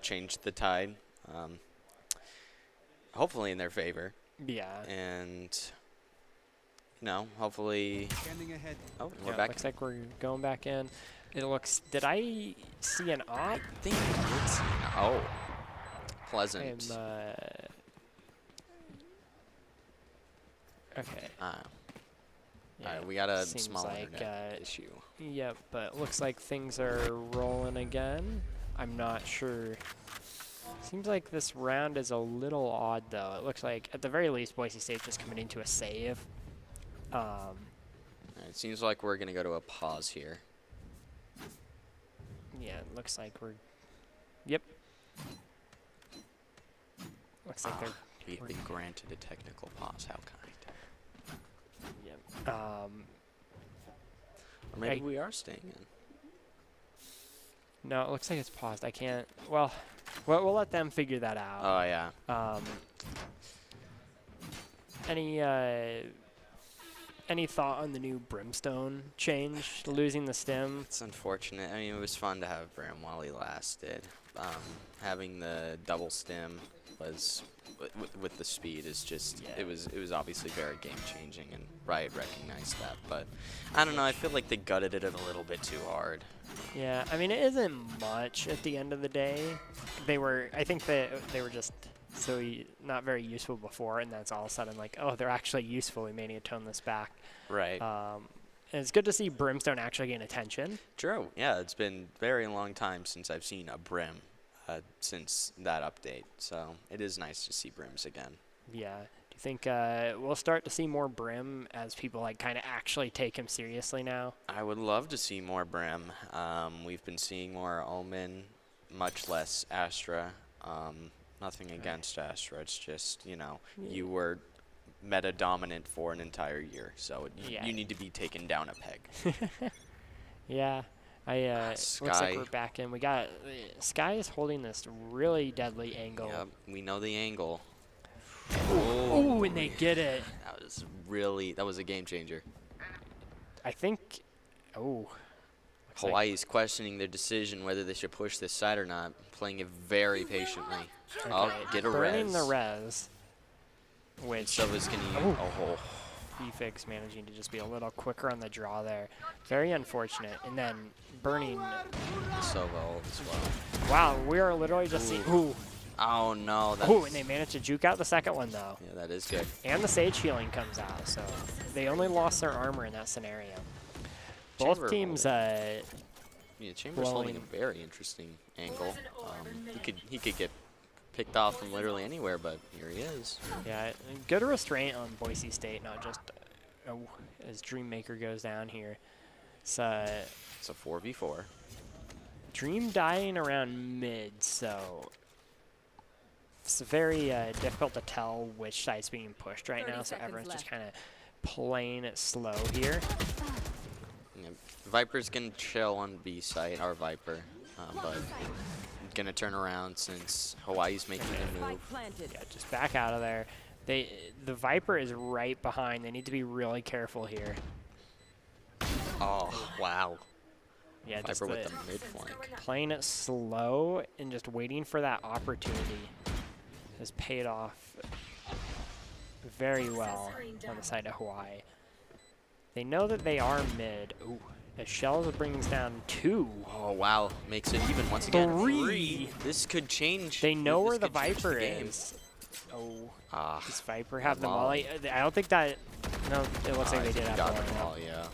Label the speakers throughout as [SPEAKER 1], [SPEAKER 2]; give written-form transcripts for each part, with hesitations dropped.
[SPEAKER 1] change the tide, hopefully in their favor.
[SPEAKER 2] Yeah.
[SPEAKER 1] And, you know, hopefully. Oh, we're
[SPEAKER 2] Yeah,
[SPEAKER 1] back.
[SPEAKER 2] looks like we're going back in. It looks. Did I see an op?
[SPEAKER 1] I think I did see. Oh, pleasant.
[SPEAKER 2] Okay.
[SPEAKER 1] Yeah, we got a
[SPEAKER 2] seems
[SPEAKER 1] small
[SPEAKER 2] like,
[SPEAKER 1] internet issue.
[SPEAKER 2] Yep, but looks like things are rolling again. I'm not sure. Seems like this round is a little odd, though. It looks like, at the very least, Boise State's just committing to a save.
[SPEAKER 1] It seems like we're going to go to a pause here.
[SPEAKER 2] Yeah, it looks like we're... Yep. Looks like they're...
[SPEAKER 1] We've been granted a technical pause. How kind.
[SPEAKER 2] Yep.
[SPEAKER 1] Or maybe we are staying in.
[SPEAKER 2] No, it looks like it's paused. I can't... Well, we'll let them figure that out.
[SPEAKER 1] Oh, yeah.
[SPEAKER 2] Any thought on the new Brimstone change, losing the stim?
[SPEAKER 1] It's unfortunate. I mean, it was fun to have Brim while he lasted. Having the double stim was with the speed is just it was obviously very game changing, and Riot recognized that. But I don't know. I feel like they gutted it a little bit too hard.
[SPEAKER 2] Yeah, I mean, it isn't much at the end of the day. I think they were just not very useful before, and that's all of a sudden like, oh, they're actually useful. We may need to tone this back.
[SPEAKER 1] Right.
[SPEAKER 2] And it's good to see Brimstone actually gain attention.
[SPEAKER 1] True. Yeah, it's been a very long time since I've seen a Brim since that update. So it is nice to see Brims again.
[SPEAKER 2] Yeah. Do you think we'll start to see more Brim as people like kind of actually take him seriously now?
[SPEAKER 1] I would love to see more Brim. We've been seeing more Omen, much less Astra. Nothing against Astra. It's just, you know, you were meta dominant for an entire year, so you need to be taken down a peg.
[SPEAKER 2] Yeah. Looks like we're back in. We got Sky is holding this really deadly angle.
[SPEAKER 1] Yep, we know the angle.
[SPEAKER 2] Oh, and they get it.
[SPEAKER 1] That was a game changer.
[SPEAKER 2] I think. Oh.
[SPEAKER 1] Hawaii's questioning their decision whether they should push this side or not, playing it very patiently.
[SPEAKER 2] Okay.
[SPEAKER 1] Oh, get a
[SPEAKER 2] Burning the res. Which
[SPEAKER 1] Silva's gonna
[SPEAKER 2] Efix managing to just be a little quicker on the draw there. Very unfortunate. And then burning
[SPEAKER 1] Silva as well.
[SPEAKER 2] Wow, we are literally just seeing. Ooh.
[SPEAKER 1] Oh no.
[SPEAKER 2] Ooh, and they managed to juke out the second one though.
[SPEAKER 1] Yeah, that is good.
[SPEAKER 2] And the Sage healing comes out, so they only lost their armor in that scenario. Both teams.
[SPEAKER 1] Chamber's holding a very interesting angle. He could get picked off from literally anywhere, but here he is.
[SPEAKER 2] Yeah, good restraint on Boise State, not just as Dreammaker goes down here. It's a
[SPEAKER 1] 4v4.
[SPEAKER 2] Dream dying around mid, so it's very difficult to tell which side's being pushed right now, so everyone's just kind of playing it slow here.
[SPEAKER 1] Yeah, Viper's going to chill on B site, our Viper, but going to turn around since Hawaii's making a move.
[SPEAKER 2] Yeah, just back out of there. The Viper is right behind. They need to be really careful here.
[SPEAKER 1] Oh, wow.
[SPEAKER 2] Yeah,
[SPEAKER 1] Viper
[SPEAKER 2] just
[SPEAKER 1] with the mid flank.
[SPEAKER 2] Playing it slow and just waiting for that opportunity has paid off very well on the side of Hawaii. They know that they are mid. Ooh, as Shells brings down 2.
[SPEAKER 1] Oh, wow. Makes it even once again.
[SPEAKER 2] 3.
[SPEAKER 1] This could change.
[SPEAKER 2] They know where the Viper is. Oh, does Viper have the molly? I don't think that... No, it looks like they did have the molly.
[SPEAKER 1] Yeah.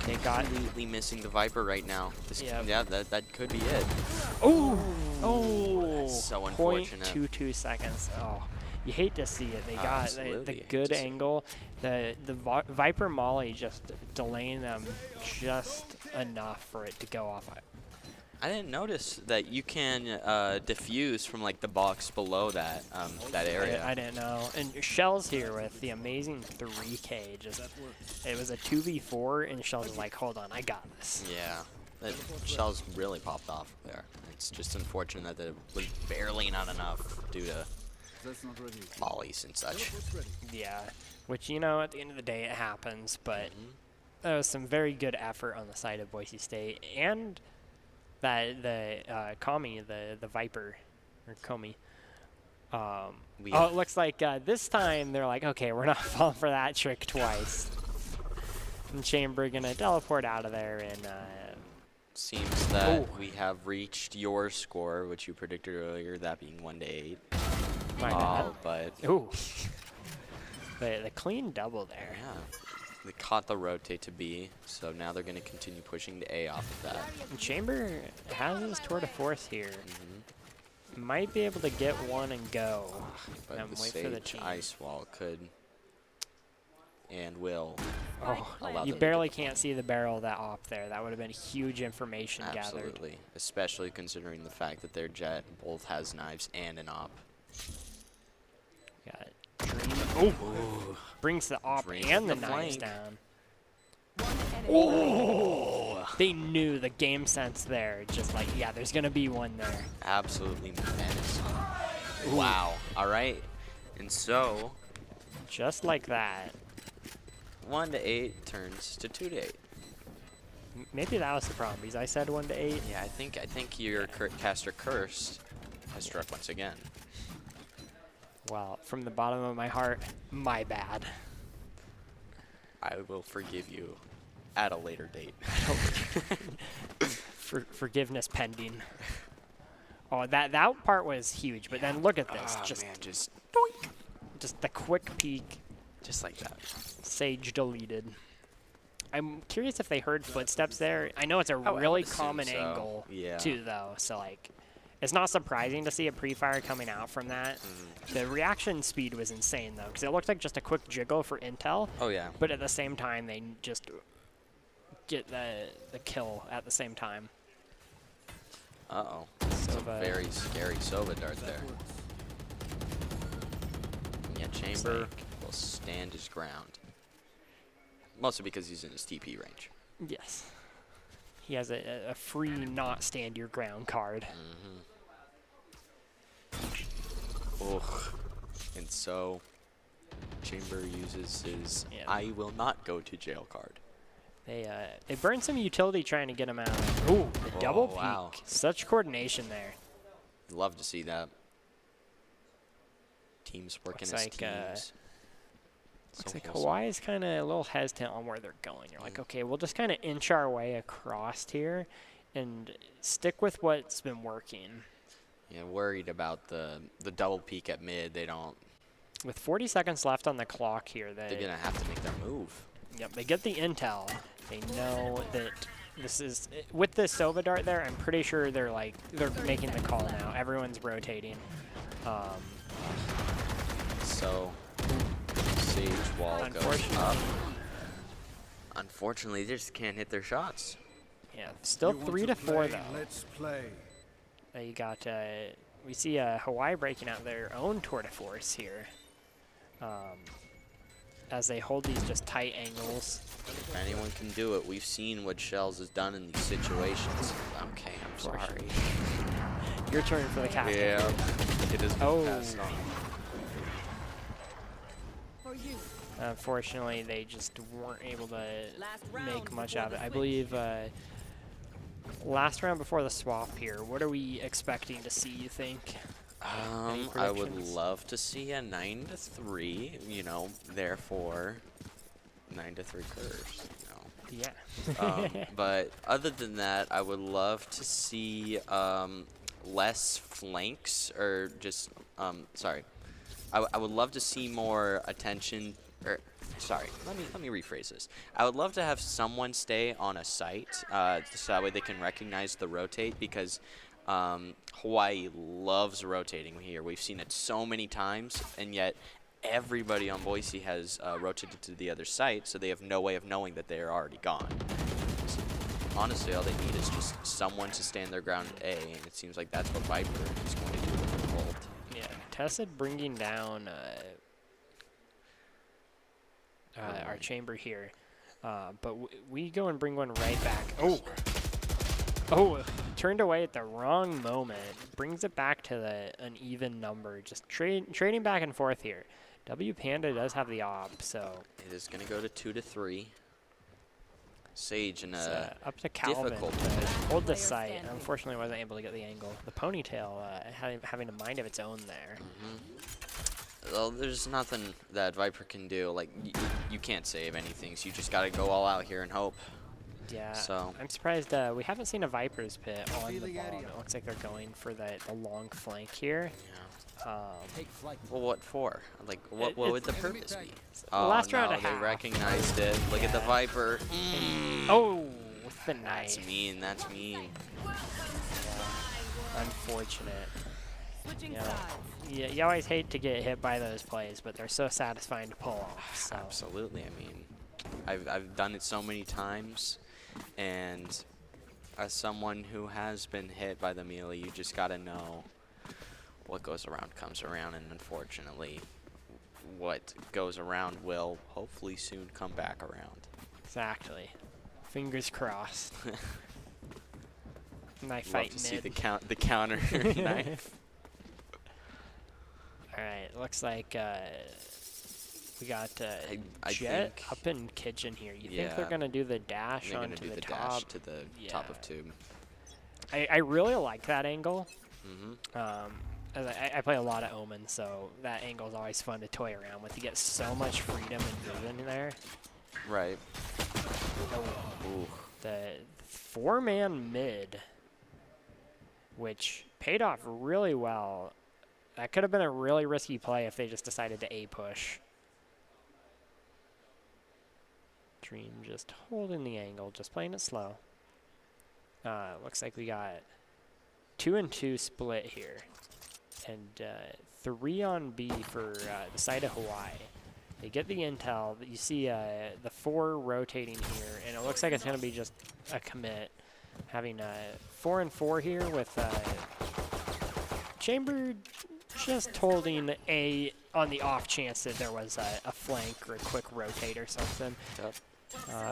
[SPEAKER 2] They got
[SPEAKER 1] completely missing the Viper right now. Yeah, that could be it.
[SPEAKER 2] Oh,
[SPEAKER 1] so unfortunate.
[SPEAKER 2] 0.22 seconds. Oh, you hate to see it. They got the good angle. The Viper molly just delaying them just enough for it to go off.
[SPEAKER 1] I didn't notice that you can diffuse from like the box below that that area.
[SPEAKER 2] I didn't know. And Shell's here with the amazing 3K. It was a 2v4, and Shell's was like, hold on, I got this.
[SPEAKER 1] Yeah, Shell's really popped off there. It's just unfortunate that it was barely not enough due to mollies and such.
[SPEAKER 2] Yeah, which, you know, at the end of the day, it happens, but That was some very good effort on the side of Boise State, and that the Kami, the Viper, or Komi. Oh, it looks like this time they're like, okay, we're not falling for that trick twice. And Chamber gonna teleport out of there, and
[SPEAKER 1] seems that we have reached your score, which you predicted earlier, that being 1-8.
[SPEAKER 2] My bad.
[SPEAKER 1] But
[SPEAKER 2] ooh, the clean double there.
[SPEAKER 1] yeah, they caught the rotate to B, so now they're gonna continue pushing to A off of that.
[SPEAKER 2] And Chamber has his tour de force here. Might be able to get one and go.
[SPEAKER 1] But
[SPEAKER 2] and
[SPEAKER 1] the
[SPEAKER 2] wait for the
[SPEAKER 1] Sage
[SPEAKER 2] team.
[SPEAKER 1] Ice Wall could and will.
[SPEAKER 2] Oh, you barely can't see the barrel of that op there. That would have been huge information gathered.
[SPEAKER 1] Absolutely, especially considering the fact that their jet both has knives and an op.
[SPEAKER 2] Got Dream. Oh, brings the op
[SPEAKER 1] Dream
[SPEAKER 2] and the
[SPEAKER 1] with the
[SPEAKER 2] knives
[SPEAKER 1] flank.
[SPEAKER 2] down. Oh, they knew the game sense there. Just like, yeah, there's gonna be one there.
[SPEAKER 1] Absolutely menacing. Wow. All right, and so
[SPEAKER 2] Just like that.
[SPEAKER 1] 1-8 turns to 2-8.
[SPEAKER 2] Maybe that was the problem because I said 1 to 8.
[SPEAKER 1] Yeah, I think your caster curse has struck once again.
[SPEAKER 2] Well, from the bottom of my heart, my bad.
[SPEAKER 1] I will forgive you at a later date.
[SPEAKER 2] Forgiveness pending. Oh, that part was huge, but then look at this.
[SPEAKER 1] Oh, man, just
[SPEAKER 2] the quick peek.
[SPEAKER 1] just like that.
[SPEAKER 2] Sage deleted. I'm curious if they heard footsteps there. I know it's a
[SPEAKER 1] I would
[SPEAKER 2] really
[SPEAKER 1] assume
[SPEAKER 2] common
[SPEAKER 1] so.
[SPEAKER 2] angle,
[SPEAKER 1] Yeah.
[SPEAKER 2] too, though. So, like, it's not surprising to see a pre-fire coming out from that. The reaction speed was insane, though, because it looked like just a quick jiggle for intel.
[SPEAKER 1] Oh, yeah.
[SPEAKER 2] But at the same time, they just get the kill at the same time.
[SPEAKER 1] Uh-oh. It's a
[SPEAKER 2] Sova.
[SPEAKER 1] very scary Sova dart there. And yet Chamber will stand his ground. Mostly because he's in his TP range.
[SPEAKER 2] Yes. He has a free not stand your ground card.
[SPEAKER 1] Ugh. And so Chamber uses his I will not go to jail card.
[SPEAKER 2] They burned some utility trying to get him out. Ooh, the double peek.
[SPEAKER 1] Wow.
[SPEAKER 2] Such coordination there.
[SPEAKER 1] Love to see that. Teams working
[SPEAKER 2] Looks
[SPEAKER 1] as
[SPEAKER 2] like,
[SPEAKER 1] teams.
[SPEAKER 2] Looks
[SPEAKER 1] So
[SPEAKER 2] like
[SPEAKER 1] wholesome.
[SPEAKER 2] Hawaii is kind of a little hesitant on where they're going. You're like, okay, we'll just kind of inch our way across here and stick with what's been working.
[SPEAKER 1] Yeah, worried about the double peek at mid. They don't.
[SPEAKER 2] With 40 seconds left on the clock here,
[SPEAKER 1] They're gonna have to make their move.
[SPEAKER 2] Yep, they get the intel. They know that this is with the Sova dart there. I'm pretty sure they're making the call now. Everyone's rotating.
[SPEAKER 1] So Sage Wall goes up. Unfortunately, they just can't hit their shots.
[SPEAKER 2] Yeah, still 3 to 4 though.
[SPEAKER 3] Let's play.
[SPEAKER 2] You got we see Hawaii breaking out their own tour de force here. As they hold these just tight angles.
[SPEAKER 1] If anyone can do it, we've seen what Shells has done in these situations. Okay, I'm sorry.
[SPEAKER 2] Your turn for the captain.
[SPEAKER 1] Yeah, it is passed on.
[SPEAKER 2] Unfortunately, they just weren't able to make much of it. I believe last round before the swap here, what are we expecting to see, you think?
[SPEAKER 1] I would love to see a 9-3, you know, therefore 9-3 curves, you know.
[SPEAKER 2] Yeah.
[SPEAKER 1] But other than that, I would love to see less flanks, or just, sorry. I would love to see more attention, or, sorry, let me rephrase this. I would love to have someone stay on a site, so that way they can recognize the rotate, because Hawaii loves rotating here. We've seen it so many times, and yet everybody on Boise has rotated to the other site, so they have no way of knowing that they are already gone. So honestly, all they need is just someone to stand their ground at A, and it seems like that's what Viper is going to do with the Volt.
[SPEAKER 2] Yeah, Tessa bringing down our chamber here. But we go and bring one right back. Oh, turned away at the wrong moment. Brings it back to an even number. Just trading back and forth here. W Panda does have the op, so.
[SPEAKER 1] It is going to go to 2-3. Sage in a
[SPEAKER 2] up to Calvin
[SPEAKER 1] difficult
[SPEAKER 2] to
[SPEAKER 1] position.
[SPEAKER 2] hold the site. Unfortunately, wasn't able to get the angle. The ponytail having a mind of its own there.
[SPEAKER 1] Well, there's nothing that Viper can do. Like, you can't save anything, so you just gotta go all out here and hope.
[SPEAKER 2] Yeah,
[SPEAKER 1] So
[SPEAKER 2] I'm surprised we haven't seen a Viper's Pit on the bomb. It looks like they're going for the long flank here.
[SPEAKER 1] Yeah. Well, what for? Like, what would the purpose be?
[SPEAKER 2] The
[SPEAKER 1] Oh,
[SPEAKER 2] last round
[SPEAKER 1] no,
[SPEAKER 2] of
[SPEAKER 1] they
[SPEAKER 2] half.
[SPEAKER 1] recognized it. Look at the Viper.
[SPEAKER 2] Oh, with the knife.
[SPEAKER 1] That's mean. That's mean.
[SPEAKER 2] Unfortunate. Yeah, you always hate to get hit by those plays, but they're so satisfying to pull off. So.
[SPEAKER 1] Absolutely. I mean, I've done it so many times, and as someone who has been hit by the melee, you just gotta know what goes around comes around, and unfortunately, what goes around will hopefully soon come back around.
[SPEAKER 2] Exactly. Fingers crossed. Knife
[SPEAKER 1] Love
[SPEAKER 2] fight
[SPEAKER 1] to
[SPEAKER 2] mid.
[SPEAKER 1] see the counter knife.
[SPEAKER 2] All right, looks like we got
[SPEAKER 1] I
[SPEAKER 2] Jet
[SPEAKER 1] think,
[SPEAKER 2] up in kitchen here. You think they're
[SPEAKER 1] yeah,
[SPEAKER 2] gonna do the dash
[SPEAKER 1] they're
[SPEAKER 2] onto
[SPEAKER 1] gonna do
[SPEAKER 2] the
[SPEAKER 1] the
[SPEAKER 2] top?
[SPEAKER 1] dash to the top of tube.
[SPEAKER 2] I really like that angle.
[SPEAKER 1] Mm-hmm.
[SPEAKER 2] As I play a lot of Omen, so that angle is always fun to toy around with. You get so much freedom and vision there.
[SPEAKER 1] Right.
[SPEAKER 2] Oh, the 4-man mid, which paid off really well. That could have been a really risky play if they just decided to A push. Dream just holding the angle, just playing it slow. Looks like we got 2-2 split here. And 3 on B for the side of Hawaii. They get the intel. You see the 4 rotating here, and it looks like it's going to be just a commit. Having 4 and 4 here with Chamber just holding A on the off chance that there was a flank or a quick rotate or something.
[SPEAKER 1] Yep.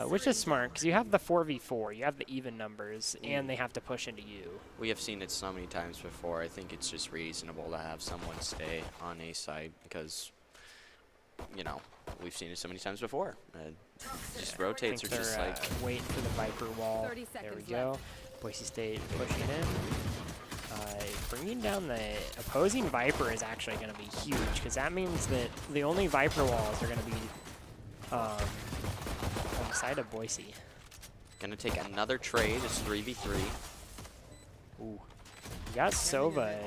[SPEAKER 2] Which is smart, because you have the 4v4, you have the even numbers, and they have to push into you.
[SPEAKER 1] We have seen it so many times before. I think it's just reasonable to have someone stay on A side because, you know, we've seen it so many times before. Just rotates are just like
[SPEAKER 2] waiting for the Viper wall. There we go. Boise State pushing in. Bringing down the opposing Viper is actually going to be huge, because that means that the only Viper walls are going to be on the side of Boise.
[SPEAKER 1] Gonna take another trade. It's 3v3.
[SPEAKER 2] Ooh. You got Sova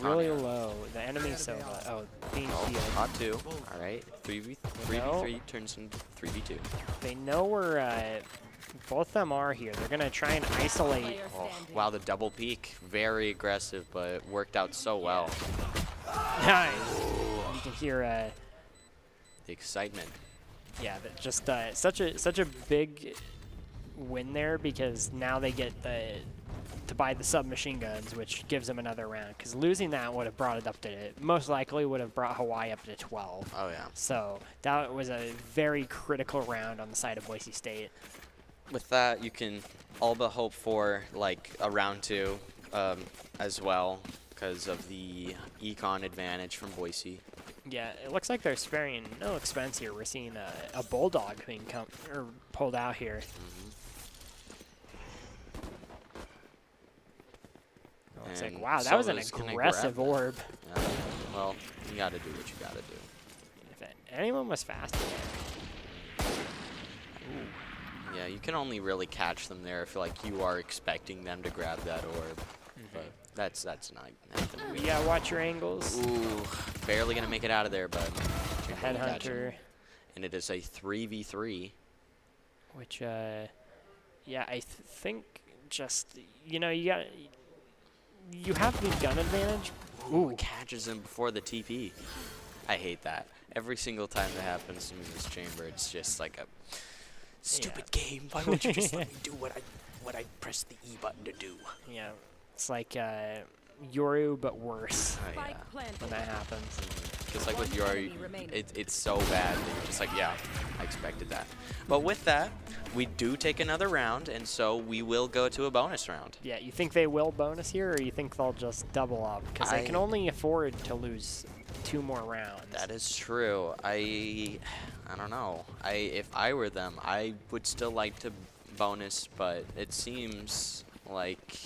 [SPEAKER 2] really low. The enemy Sova. Oh, being healed.
[SPEAKER 1] Hot 2. All right. 3v3 turns into 3v2.
[SPEAKER 2] They know where both of them are here. They're going to try and isolate.
[SPEAKER 1] Oh, wow, the double peek. Very aggressive, but it worked out so well.
[SPEAKER 2] Nice. You can hear
[SPEAKER 1] The excitement.
[SPEAKER 2] yeah, that just such a big win there, because now they get to buy the submachine guns, which gives them another round. Because losing that would have brought it up to, most likely would have brought Hawaii up to 12.
[SPEAKER 1] Oh yeah.
[SPEAKER 2] So that was a very critical round on the side of Boise State.
[SPEAKER 1] With that, you can all but hope for like a round 2 as well, because of the econ advantage from Boise.
[SPEAKER 2] Yeah, it looks like they're sparing no expense here. We're seeing a bulldog being pulled out here. It's like, wow, that was an aggressive orb.
[SPEAKER 1] Yeah. Well, you gotta do what you gotta do.
[SPEAKER 2] If anyone was fast enough.
[SPEAKER 1] Yeah, you can only really catch them there if like you are expecting them to grab that orb. But that's not happening.
[SPEAKER 2] Yeah, watch your angles.
[SPEAKER 1] Ooh, barely gonna make it out of there, but
[SPEAKER 2] Headhunter.
[SPEAKER 1] And it is a 3v3.
[SPEAKER 2] Which, yeah, I think just, you know, you have the gun advantage.
[SPEAKER 1] Ooh, catches him before the TP. I hate that. Every single time that happens to me in this chamber, it's just like a stupid game. Why won't you just let me do what I press the E button to do?
[SPEAKER 2] Yeah, it's like Yoru, but worse
[SPEAKER 1] Oh, yeah.
[SPEAKER 2] when that happens.
[SPEAKER 1] Just like with Yoru, it's so bad that you're just like, yeah, I expected that. But with that, we do take another round, and so we will go to a bonus round.
[SPEAKER 2] Yeah, you think they will bonus here, or you think they'll just double up? Because they can only afford to lose 2 more rounds.
[SPEAKER 1] That is true. I don't know. If I were them, I would still like to bonus, but it seems like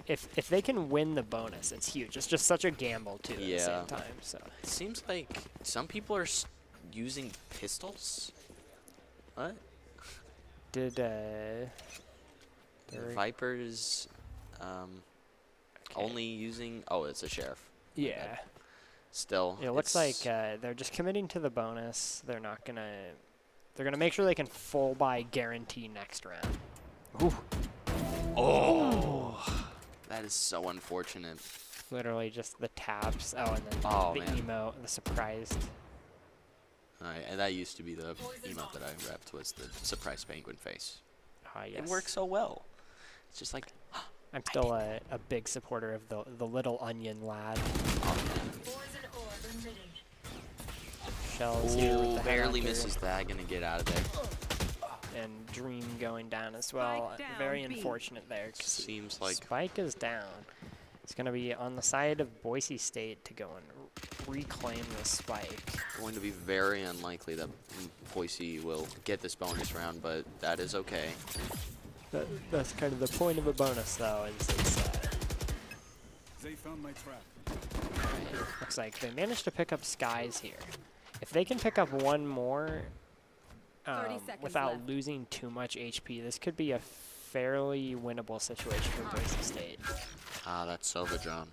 [SPEAKER 2] if they can win the bonus, it's huge. It's just such a gamble too at the same time. So
[SPEAKER 1] it seems like some people are using pistols. What?
[SPEAKER 2] Did
[SPEAKER 1] the Vipers only using? Oh, it's a sheriff.
[SPEAKER 2] Yeah.
[SPEAKER 1] Still,
[SPEAKER 2] it looks like they're just committing to the bonus. They're not gonna. They're gonna make sure they can full buy guarantee next round. Ooh.
[SPEAKER 1] Oh, that is so unfortunate.
[SPEAKER 2] Literally just the taps. Oh, and then the emote, the surprised.
[SPEAKER 1] Alright, and that used to be the emote that I repped, was the surprised penguin face.
[SPEAKER 2] Yes.
[SPEAKER 1] It works so well. It's just like.
[SPEAKER 2] I'm still a big supporter of the little onion lad. Shells here with the
[SPEAKER 1] barely misses that. Gonna get out of there.
[SPEAKER 2] And Dream going down as well. Very unfortunate there.
[SPEAKER 1] Seems like
[SPEAKER 2] Spike is down. It's going to be on the side of Boise State to go and reclaim the spike.
[SPEAKER 1] Going to be very unlikely that Boise will get this bonus round, but that is okay.
[SPEAKER 2] That's kind of the point of a bonus, though.
[SPEAKER 3] They found my trap.
[SPEAKER 2] Looks like they managed to pick up Skies here. If they can pick up one more without losing too much HP, this could be a fairly winnable situation for Boise State.
[SPEAKER 1] Ah, that's Silvadron.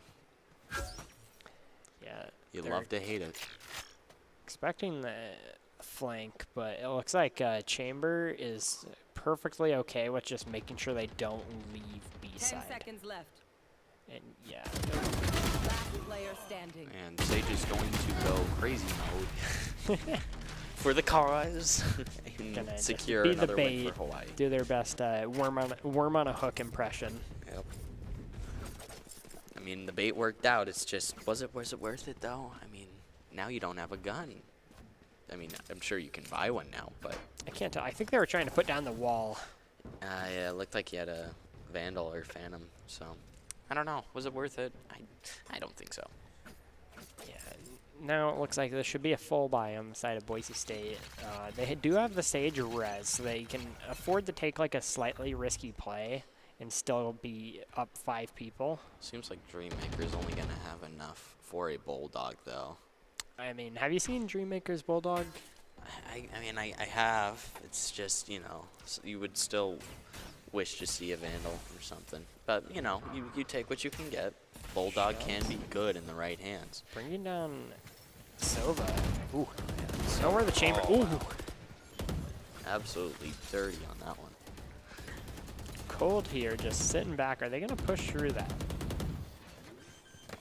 [SPEAKER 2] Yeah.
[SPEAKER 1] You love to hate it.
[SPEAKER 2] Expecting the flank, but it looks like Chamber is perfectly okay with just making sure they don't leave B-side.
[SPEAKER 4] 10 seconds left.
[SPEAKER 2] And yeah.
[SPEAKER 4] Last player standing.
[SPEAKER 1] And Sage is going to go crazy mode for the cause and secure another win for Hawaii.
[SPEAKER 2] Do their best worm on a hook impression.
[SPEAKER 1] Yep. I mean, the bait worked out. It's just, was it worth it though? I mean, now you don't have a gun. I mean, I'm sure you can buy one now, but
[SPEAKER 2] I can't tell. I think they were trying to put down the wall.
[SPEAKER 1] Yeah, it looked like he had a Vandal or Phantom, so I don't know. Was it worth it? I don't think so.
[SPEAKER 2] Yeah. Now it looks like there should be a full buy on the side of Boise State. They do have the Sage res, so they can afford to take like a slightly risky play and still be up 5 people.
[SPEAKER 1] Seems like Dreammaker's only gonna have enough for a Bulldog, though.
[SPEAKER 2] I mean, have you seen Dreammaker's Bulldog?
[SPEAKER 1] I mean, I have. It's just, you know, you would still wish to see a Vandal or something. But, you know, you take what you can get. Bulldog can be good in the right hands.
[SPEAKER 2] Bringing down Sova. Ooh. Nowhere the Chamber. Ooh.
[SPEAKER 1] Absolutely dirty on that one.
[SPEAKER 2] Cold here, just sitting back. Are they going to push through that?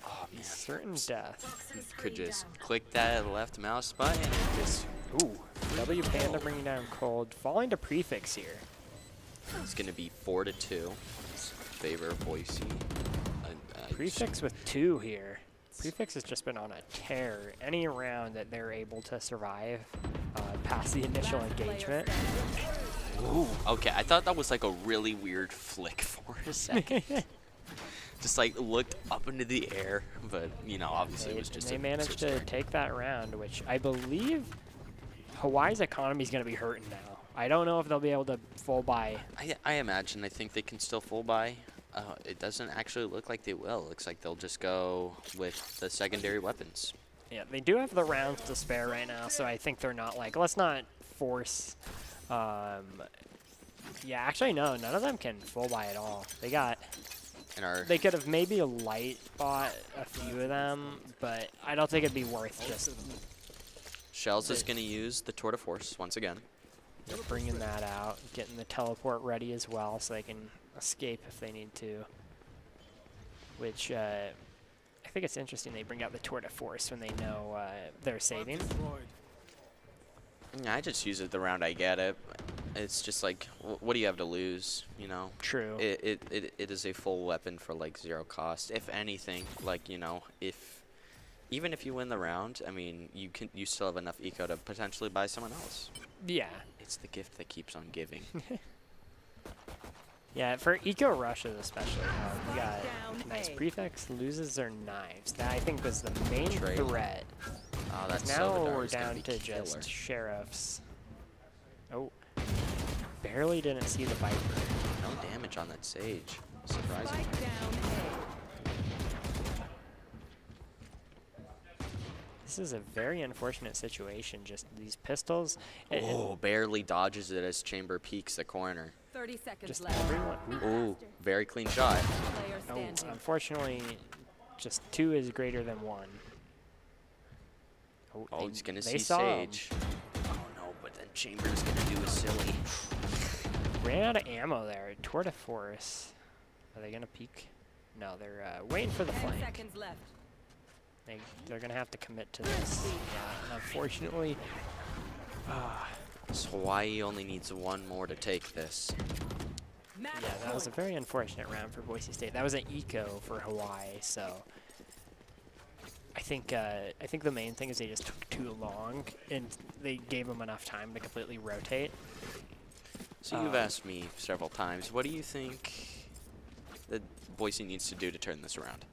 [SPEAKER 1] Oh, man.
[SPEAKER 2] Certain death.
[SPEAKER 1] You could just click that left mouse button and just...
[SPEAKER 2] Ooh. W Panda bringing down Cold. Falling to Prefix here.
[SPEAKER 1] It's going to be 4-2. Favor Boise.
[SPEAKER 2] Prefix with 2 here. Prefix has just been on a tear. Any round that they're able to survive past the initial engagement.
[SPEAKER 1] Ooh, okay, I thought that was like a really weird flick for a second. Just like looked up into the air, but you know, obviously it was just.
[SPEAKER 2] They managed to take that round, which I believe Hawaii's economy is going to be hurting now. I don't know if they'll be able to full buy.
[SPEAKER 1] I imagine. I think they can still full buy. It doesn't actually look like they will. It looks like they'll just go with the secondary weapons.
[SPEAKER 2] Yeah, they do have the rounds to spare right now, so I think they're not like, let's not force. Yeah, actually, no, none of them can full buy at all. They got. They could have maybe light bought a few of them, but I don't think it'd be worth just.
[SPEAKER 1] Shells is going to use the Tour de Force once again.
[SPEAKER 2] They're bringing that out, getting the teleport ready as well, so they can escape if they need to. Which I think it's interesting they bring out the Tour de Force when they know they're saving.
[SPEAKER 1] I just use it the round I get it. It's just like, what do you have to lose, you know?
[SPEAKER 2] True.
[SPEAKER 1] It is a full weapon for like 0 cost. If anything, like, you know, even if you win the round, I mean, you still have enough eco to potentially buy someone else.
[SPEAKER 2] Yeah.
[SPEAKER 1] It's the gift that keeps on giving.
[SPEAKER 2] Yeah, for eco rushes especially, we got nice Prefix loses their knives. That I think was the main threat.
[SPEAKER 1] Oh, that's
[SPEAKER 2] now we're down to just sheriffs. Oh. barely didn't see the Viper.
[SPEAKER 1] No damage on that Sage, surprisingly.
[SPEAKER 4] Spike down
[SPEAKER 2] This is a very unfortunate situation. Just these pistols.
[SPEAKER 1] Oh, barely dodges it as Chamber peeks the corner.
[SPEAKER 4] A. 30 seconds
[SPEAKER 2] Just
[SPEAKER 4] left.
[SPEAKER 2] everyone.
[SPEAKER 1] Ooh, very clean shot.
[SPEAKER 4] Player
[SPEAKER 2] Oh,
[SPEAKER 4] standing.
[SPEAKER 2] unfortunately, just 2 is greater than 1.
[SPEAKER 1] Oh, he's gonna
[SPEAKER 2] they
[SPEAKER 1] see
[SPEAKER 2] saw him.
[SPEAKER 1] Sage. Oh no, but then Chamber's gonna do a silly.
[SPEAKER 2] Ran out of ammo there. Tour de force. Are they gonna peek? No, they're waiting for the
[SPEAKER 4] 10
[SPEAKER 2] flank.
[SPEAKER 4] seconds left.
[SPEAKER 2] They're gonna have to commit to this. Yeah, and unfortunately,
[SPEAKER 1] So Hawaii only needs 1 more to take this.
[SPEAKER 4] Match
[SPEAKER 2] yeah, that was a
[SPEAKER 4] point.
[SPEAKER 2] very unfortunate round for Boise State. That was an eco for Hawaii, so I think the main thing is they just took too long and they gave them enough time to completely rotate.
[SPEAKER 1] So you've asked me several times, what do you think that Boise needs to do to turn this around?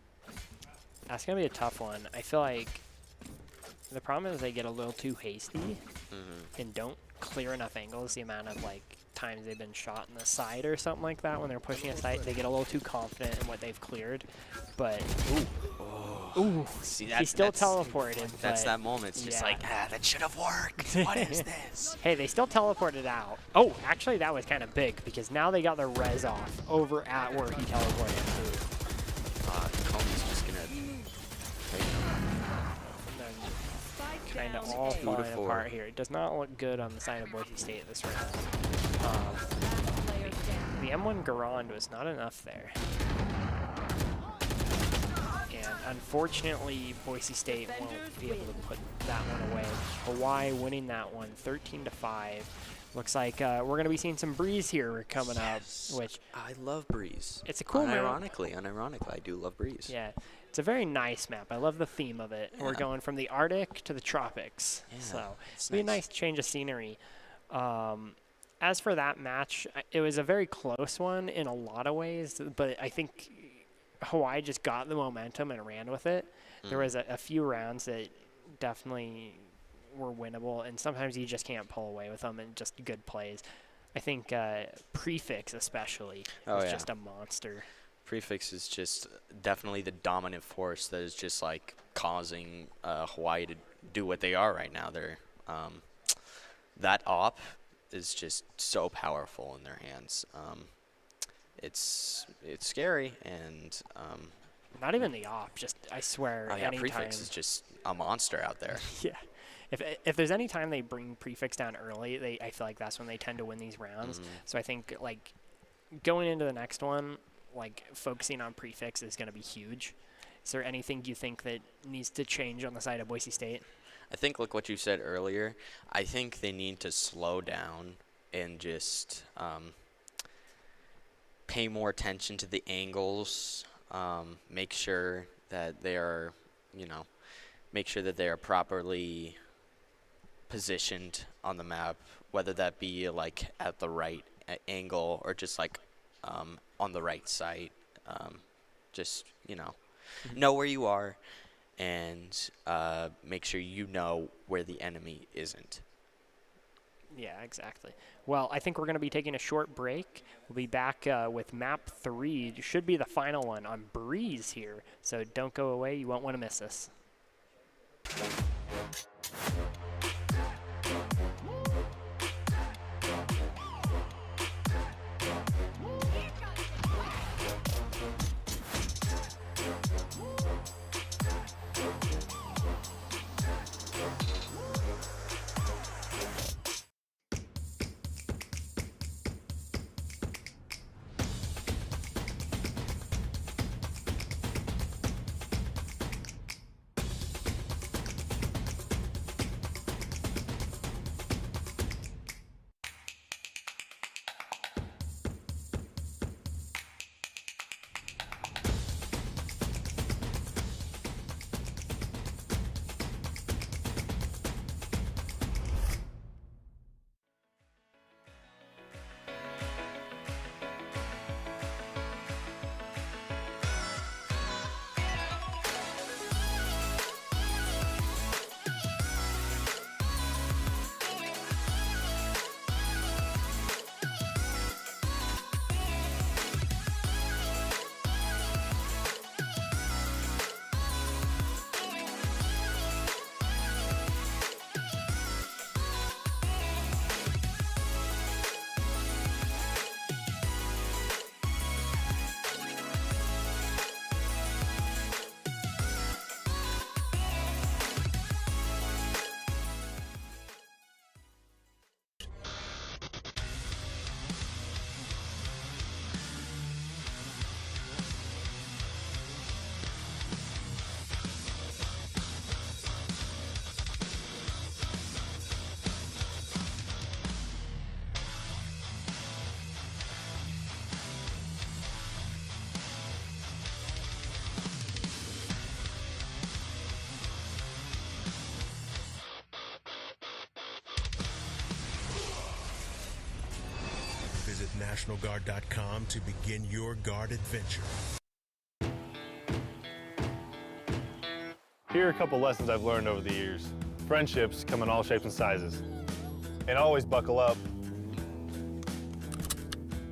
[SPEAKER 2] That's gonna be a tough one. I feel like the problem is they get a little too hasty and don't clear enough angles. The amount of like times they've been shot in the side or something like that when they're pushing a site, they get a little too confident in what they've cleared. But ooh,
[SPEAKER 1] See,
[SPEAKER 2] he still teleported.
[SPEAKER 1] That's
[SPEAKER 2] but
[SPEAKER 1] that moment. It's just
[SPEAKER 2] yeah.
[SPEAKER 1] like, that should have worked. What is this?
[SPEAKER 2] Hey, they still teleported out. Oh, actually, that was kind of big because now they got their res off over at where he teleported to.
[SPEAKER 1] Comey's just gonna take him.
[SPEAKER 4] Spike
[SPEAKER 2] Kind of
[SPEAKER 4] down
[SPEAKER 2] all
[SPEAKER 4] A.
[SPEAKER 2] falling
[SPEAKER 1] Beautiful.
[SPEAKER 2] apart here. It does not look good on the side of Boise State this round.
[SPEAKER 4] Last player standing.
[SPEAKER 2] The M1 Garand was not enough there. And unfortunately, Boise State won't be able to put that one away. Hawaii winning that one 13-5. Looks like we're going to be seeing some Breeze here coming up, which
[SPEAKER 1] I love Breeze.
[SPEAKER 2] it's a cool map.
[SPEAKER 1] Unironically, I do love Breeze.
[SPEAKER 2] Yeah, it's a very nice map. I love the theme of it. We're
[SPEAKER 1] Yeah.
[SPEAKER 2] going from the Arctic to the tropics,
[SPEAKER 1] Yeah,
[SPEAKER 2] so
[SPEAKER 1] it's
[SPEAKER 2] it'll be a
[SPEAKER 1] nice.
[SPEAKER 2] nice change of scenery. As for that match, it was a very close one in a lot of ways, but I think Hawaii just got the momentum and ran with it. There was a few rounds that definitely were winnable, and sometimes you just can't pull away with them and just good plays. I think Prefix especially
[SPEAKER 1] Oh,
[SPEAKER 2] is
[SPEAKER 1] yeah.
[SPEAKER 2] just a monster.
[SPEAKER 1] Prefix is just definitely the dominant force that is just like causing Hawaii to do what they are right now. They're that op is just so powerful in their hands. It's scary, and
[SPEAKER 2] Not even the op, just I swear
[SPEAKER 1] oh yeah,
[SPEAKER 2] anytime.
[SPEAKER 1] Prefix is just a monster out there.
[SPEAKER 2] Yeah. If there's any time they bring Prefix down early, I feel like that's when they tend to win these rounds. So I think like going into the next one, like focusing on Prefix is going to be huge. Is there anything you think that needs to change on the side of Boise State?
[SPEAKER 1] I think like what you said earlier, I think they need to slow down and just pay more attention to the angles, make sure that they are, make sure that they are properly positioned on the map, whether that be like at the right angle or just like on the right site. Just, know where you are and make sure you know where the enemy isn't.
[SPEAKER 2] Yeah, exactly. Well, I think we're going to be taking a short break. We'll be back with map 3. It should be the final one on Breeze here. So don't go away. You won't want to miss this.
[SPEAKER 3] NationalGuard.com to begin your guard adventure.
[SPEAKER 5] Here are a couple lessons I've learned over the years. Friendships come in all shapes and sizes. And always buckle up.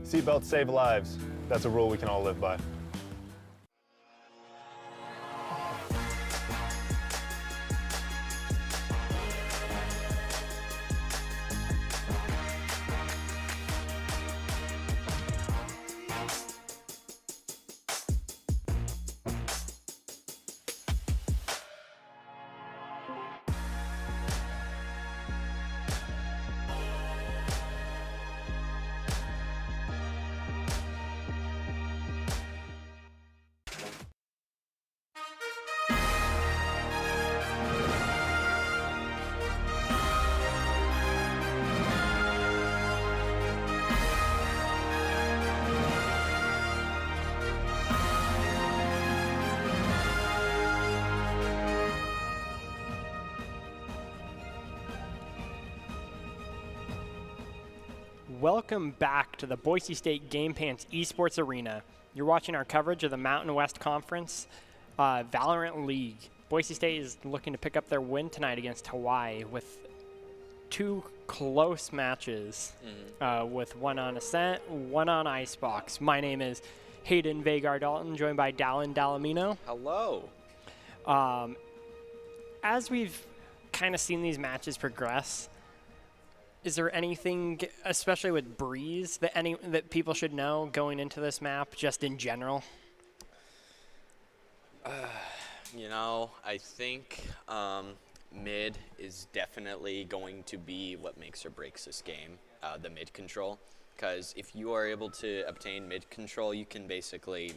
[SPEAKER 5] Seatbelts save lives. That's a rule we can all live by.
[SPEAKER 2] Welcome back to the Boise State Game Pants Esports Arena. You're watching our coverage of the Mountain West Conference Valorant League. Boise State is looking to pick up their win tonight against Hawaii with two close matches, with one on Ascent, one on Icebox. My name is Hayden Vagar Dalton, joined by Dallin Dalamino.
[SPEAKER 1] Hello.
[SPEAKER 2] As we've kind of seen these matches progress, is there anything, especially with Breeze, that people should know going into this map, just in general?
[SPEAKER 1] You know, I think mid is definitely going to be what makes or breaks this game, the mid control. Because if you are able to obtain mid control, you can basically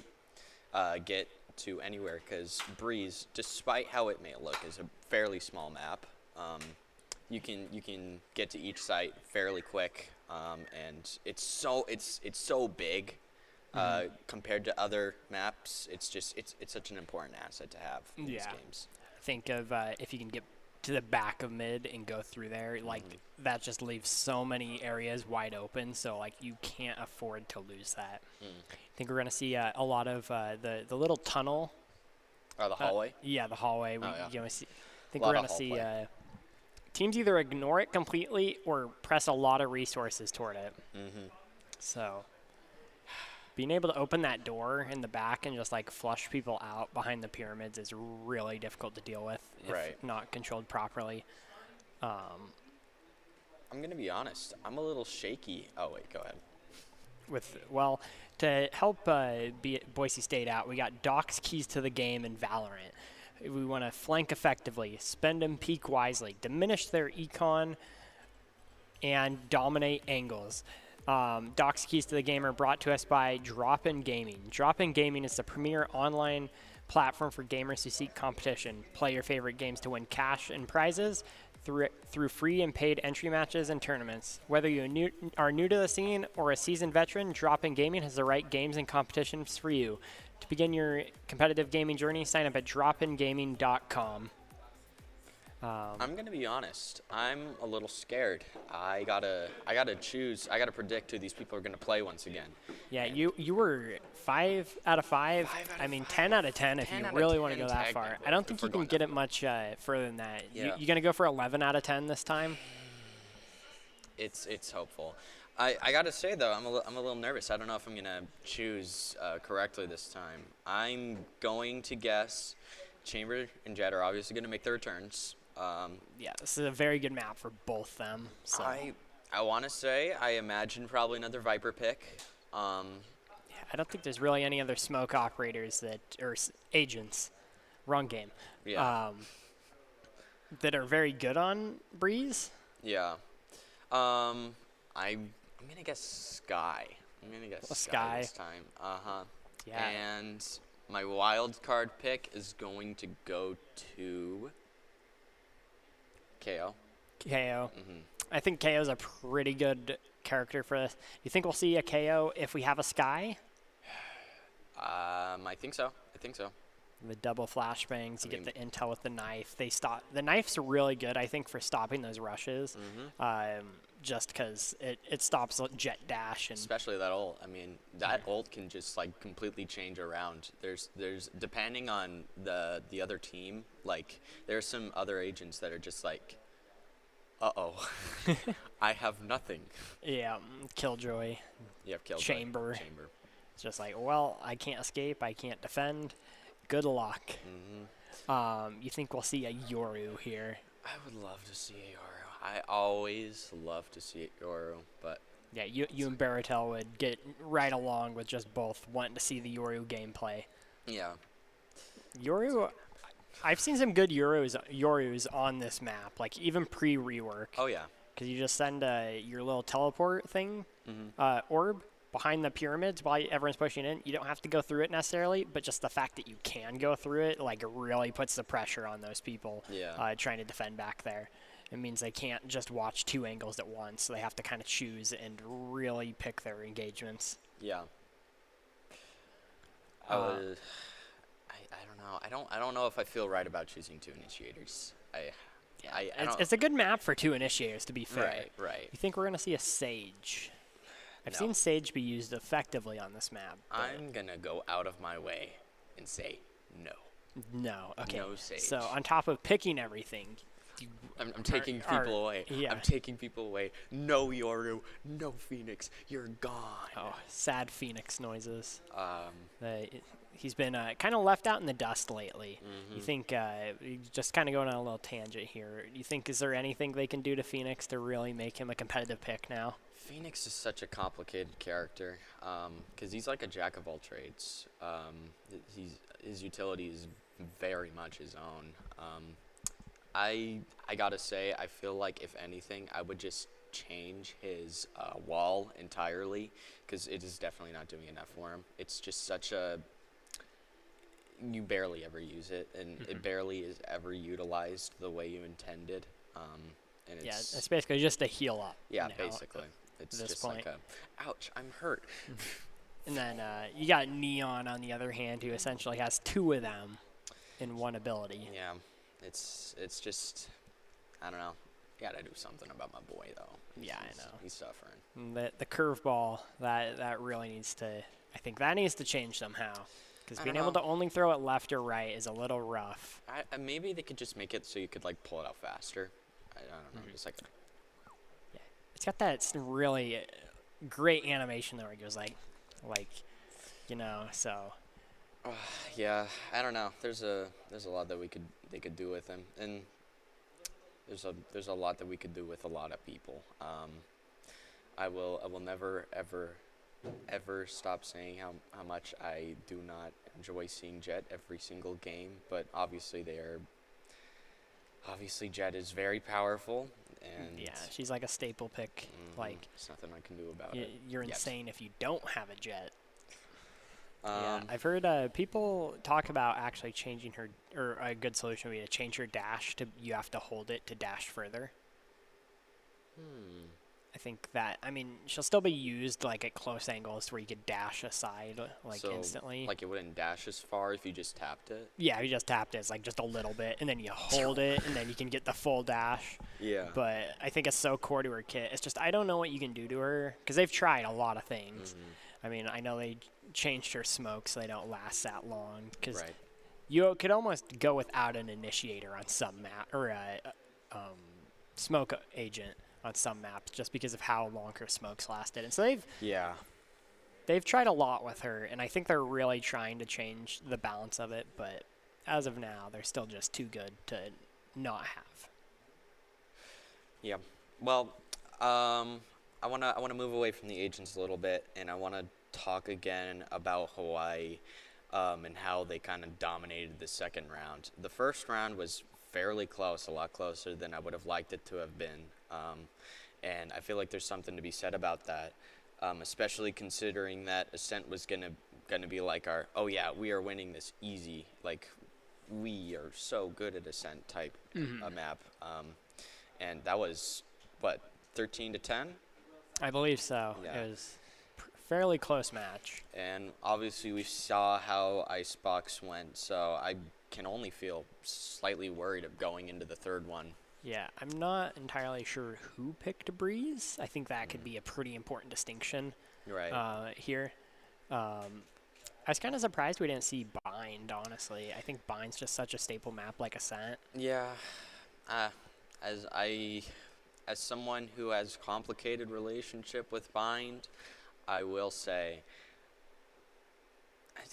[SPEAKER 1] get to anywhere. Because Breeze, despite how it may look, is a fairly small map. You can get to each site fairly quick, and it's so big compared to other maps. It's such an important asset to have in these games.
[SPEAKER 2] Think of if you can get to the back of mid and go through there, like that just leaves so many areas wide open. So like you can't afford to lose that. I think we're gonna see a lot of the little tunnel.
[SPEAKER 1] Oh, the hallway.
[SPEAKER 2] Yeah, the hallway.
[SPEAKER 1] I
[SPEAKER 2] think we're gonna see. Teams either ignore it completely or press a lot of resources toward it. So being able to open that door in the back and just like flush people out behind the pyramids is really difficult to deal with if not controlled properly.
[SPEAKER 1] I'm going to be honest. I'm a little shaky. Oh, wait, go ahead.
[SPEAKER 2] To help Boise State out, we got Doc's keys to the game in Valorant. We want to flank effectively, spend and peek wisely, diminish their econ, and dominate angles. Doc's keys to the game are brought to us by Drop-In Gaming. Drop-In Gaming is the premier online platform for gamers who seek competition. Play your favorite games to win cash and prizes through free and paid entry matches and tournaments. Whether you are new to the scene or a seasoned veteran, Drop-In Gaming has the right games and competitions for you. To begin your competitive gaming journey, sign up at dropingaming.com.
[SPEAKER 1] I'm gonna be honest. I'm a little scared. I gotta choose. I gotta predict who these people are gonna play once again.
[SPEAKER 2] Yeah, you were 5 out of 5. I mean, 10 out of 10 if you really want to go that far. I don't think you can get it much further than that.
[SPEAKER 1] Yeah.
[SPEAKER 2] You gonna go for 11 out of 10 this time?
[SPEAKER 1] It's hopeful. I gotta say though, I'm a little nervous. I don't know if I'm gonna choose correctly this time. I'm going to guess Chamber and Jet are obviously gonna make their returns.
[SPEAKER 2] Yeah, this is a very good map for both them. So
[SPEAKER 1] I want to say I imagine probably another Viper pick.
[SPEAKER 2] I don't think there's really any other smoke operators or agents. Wrong game.
[SPEAKER 1] Yeah.
[SPEAKER 2] That are very good on Breeze.
[SPEAKER 1] Yeah. I'm gonna guess Sky. I'm gonna guess Sky this time.
[SPEAKER 2] Yeah.
[SPEAKER 1] And my wild card pick is going to go to KO.
[SPEAKER 2] KO. I think KO is a pretty good character for this. You think we'll see a KO if we have a Sky?
[SPEAKER 1] I think so.
[SPEAKER 2] The double flashbangs, you get the intel with the knife. The knife's really good, I think, for stopping those rushes. Just because it stops Jet dash and
[SPEAKER 1] especially that ult. I mean, that ult can just like completely change around. There's depending on the other team. Like there's some other agents that are just like, I have nothing.
[SPEAKER 2] yeah, Killjoy,
[SPEAKER 1] You have Killjoy.
[SPEAKER 2] Chamber. It's just like, well, I can't escape, I can't defend. Good luck. You think we'll see a Yoru here?
[SPEAKER 1] I would love to see a Yoru. I always love to see a Yoru, but
[SPEAKER 2] Yeah, you and Baratel would get right along with just both wanting to see the Yoru gameplay.
[SPEAKER 1] yeah.
[SPEAKER 2] Yoru, I've seen some good Yorus on this map, like even pre-rework.
[SPEAKER 1] Oh yeah.
[SPEAKER 2] Because you just send your little teleport thing, orb, behind the pyramids while everyone's pushing in. You don't have to go through it necessarily, but just the fact that you can go through it, like, it really puts the pressure on those people trying to defend back there. It means they can't just watch two angles at once. So they have to kind of choose and really pick their engagements.
[SPEAKER 1] Yeah. I don't know. I don't know if I feel right about choosing two initiators.
[SPEAKER 2] It's a good map for two initiators, to be fair.
[SPEAKER 1] Right.
[SPEAKER 2] You think we're going to see a Sage? I've seen Sage be used effectively on this map.
[SPEAKER 1] I'm going to go out of my way and say no.
[SPEAKER 2] No. Okay.
[SPEAKER 1] No Sage.
[SPEAKER 2] So on top of picking everything,
[SPEAKER 1] I'm taking people away.
[SPEAKER 2] Yeah.
[SPEAKER 1] I'm taking people away. No Yoru. No Phoenix. You're gone.
[SPEAKER 2] Oh, sad Phoenix noises. He's been kind of left out in the dust lately. You think, just kind of going on a little tangent here, you think, is there anything they can do to Phoenix to really make him a competitive pick now?
[SPEAKER 1] Phoenix is such a complicated character because he's like a jack of all trades. His utility is very much his own. I gotta say, I feel like if anything, I would just change his wall entirely because it is definitely not doing enough for him. It's just such a... You barely ever use it, and it barely is ever utilized the way you intended. And
[SPEAKER 2] it's basically just a heal up.
[SPEAKER 1] Yeah,
[SPEAKER 2] now,
[SPEAKER 1] basically. It's
[SPEAKER 2] this
[SPEAKER 1] just
[SPEAKER 2] point.
[SPEAKER 1] like ouch, I'm hurt.
[SPEAKER 2] And then you got Neon on the other hand, who essentially has two of them in one ability.
[SPEAKER 1] Yeah, it's just, I don't know. You gotta do something about my boy, though.
[SPEAKER 2] Yeah, I know.
[SPEAKER 1] He's suffering.
[SPEAKER 2] And the curveball, that really needs to, I think that needs to change somehow. Because being able to only throw it left or right is a little rough.
[SPEAKER 1] Maybe they could just make it so you could, like, pull it out faster. I don't know, just like...
[SPEAKER 2] Yeah, it's got that really great animation though, where it goes like, you know, so...
[SPEAKER 1] yeah, I don't know. There's a lot that they could do with him, and there's a lot that we could do with a lot of people. I will never ever stop saying how much I do not enjoy seeing Jet every single game, but obviously Jet is very powerful, and
[SPEAKER 2] yeah, she's like a staple pick. Like,
[SPEAKER 1] there's nothing I can do about it.
[SPEAKER 2] You're insane if you don't have a Jet.
[SPEAKER 1] Yeah,
[SPEAKER 2] I've heard people talk about actually changing her, or a good solution would be to change her dash to, you have to hold it to dash further. I think that, I mean, she'll still be used like at close angles where you could dash aside like instantly.
[SPEAKER 1] Like it wouldn't dash as far if you just tapped it?
[SPEAKER 2] Yeah, if you just tapped it, it's like just a little bit, and then you hold it, and then you can get the full dash.
[SPEAKER 1] Yeah.
[SPEAKER 2] But I think it's so core to her kit. It's just, I don't know what you can do to her, because they've tried a lot of things. I mean, I know they changed her smoke so they don't last that long, because you could almost go without an initiator on some map, or a smoke agent on some maps, just because of how long her smokes lasted. And so they've tried a lot with her, and I think they're really trying to change the balance of it, but as of now, they're still just too good to not have. Yeah.
[SPEAKER 1] Well, I wanna move away from the agents a little bit, and I wanna talk again about Hawaii, and how they kind of dominated the second round. The first round was fairly close, a lot closer than I would have liked it to have been. And I feel like there's something to be said about that, especially considering that Ascent was gonna be like our, oh yeah, we are winning this easy, like we are so good at Ascent type map. And that was what, 13-10?
[SPEAKER 2] I believe so.
[SPEAKER 1] Yeah.
[SPEAKER 2] It was fairly close match.
[SPEAKER 1] And obviously we saw how Icebox went, so I can only feel slightly worried of going into the third one.
[SPEAKER 2] Yeah, I'm not entirely sure who picked Breeze. I think that could be a pretty important distinction
[SPEAKER 1] Right.
[SPEAKER 2] here. I was kind of surprised we didn't see Bind, honestly. I think Bind's just such a staple map like Ascent.
[SPEAKER 1] Yeah. As someone who has complicated relationship with Bind, I will say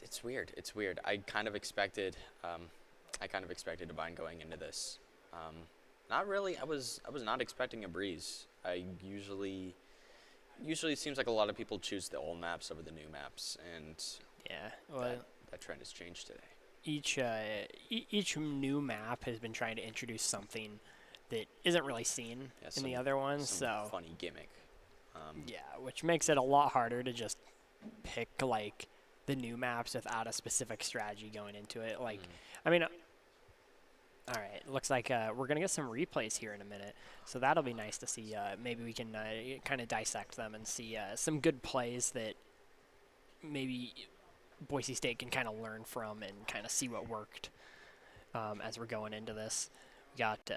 [SPEAKER 1] it's weird. It's weird. I kind of expected a Bind going into this. Not really. I was not expecting a Breeze. I usually it seems like a lot of people choose the old maps over the new maps, and
[SPEAKER 2] Yeah, well,
[SPEAKER 1] that trend has changed today.
[SPEAKER 2] each new map has been trying to introduce something that isn't really seen in the other ones,
[SPEAKER 1] some
[SPEAKER 2] so
[SPEAKER 1] funny gimmick.
[SPEAKER 2] yeah, which makes it a lot harder to just pick like the new maps without a specific strategy going into it. Like, I mean, all right, looks like we're gonna get some replays here in a minute, so that'll be nice to see. Maybe we can kind of dissect them and see some good plays that maybe Boise State can kind of learn from and kind of see what worked as we're going into this. We got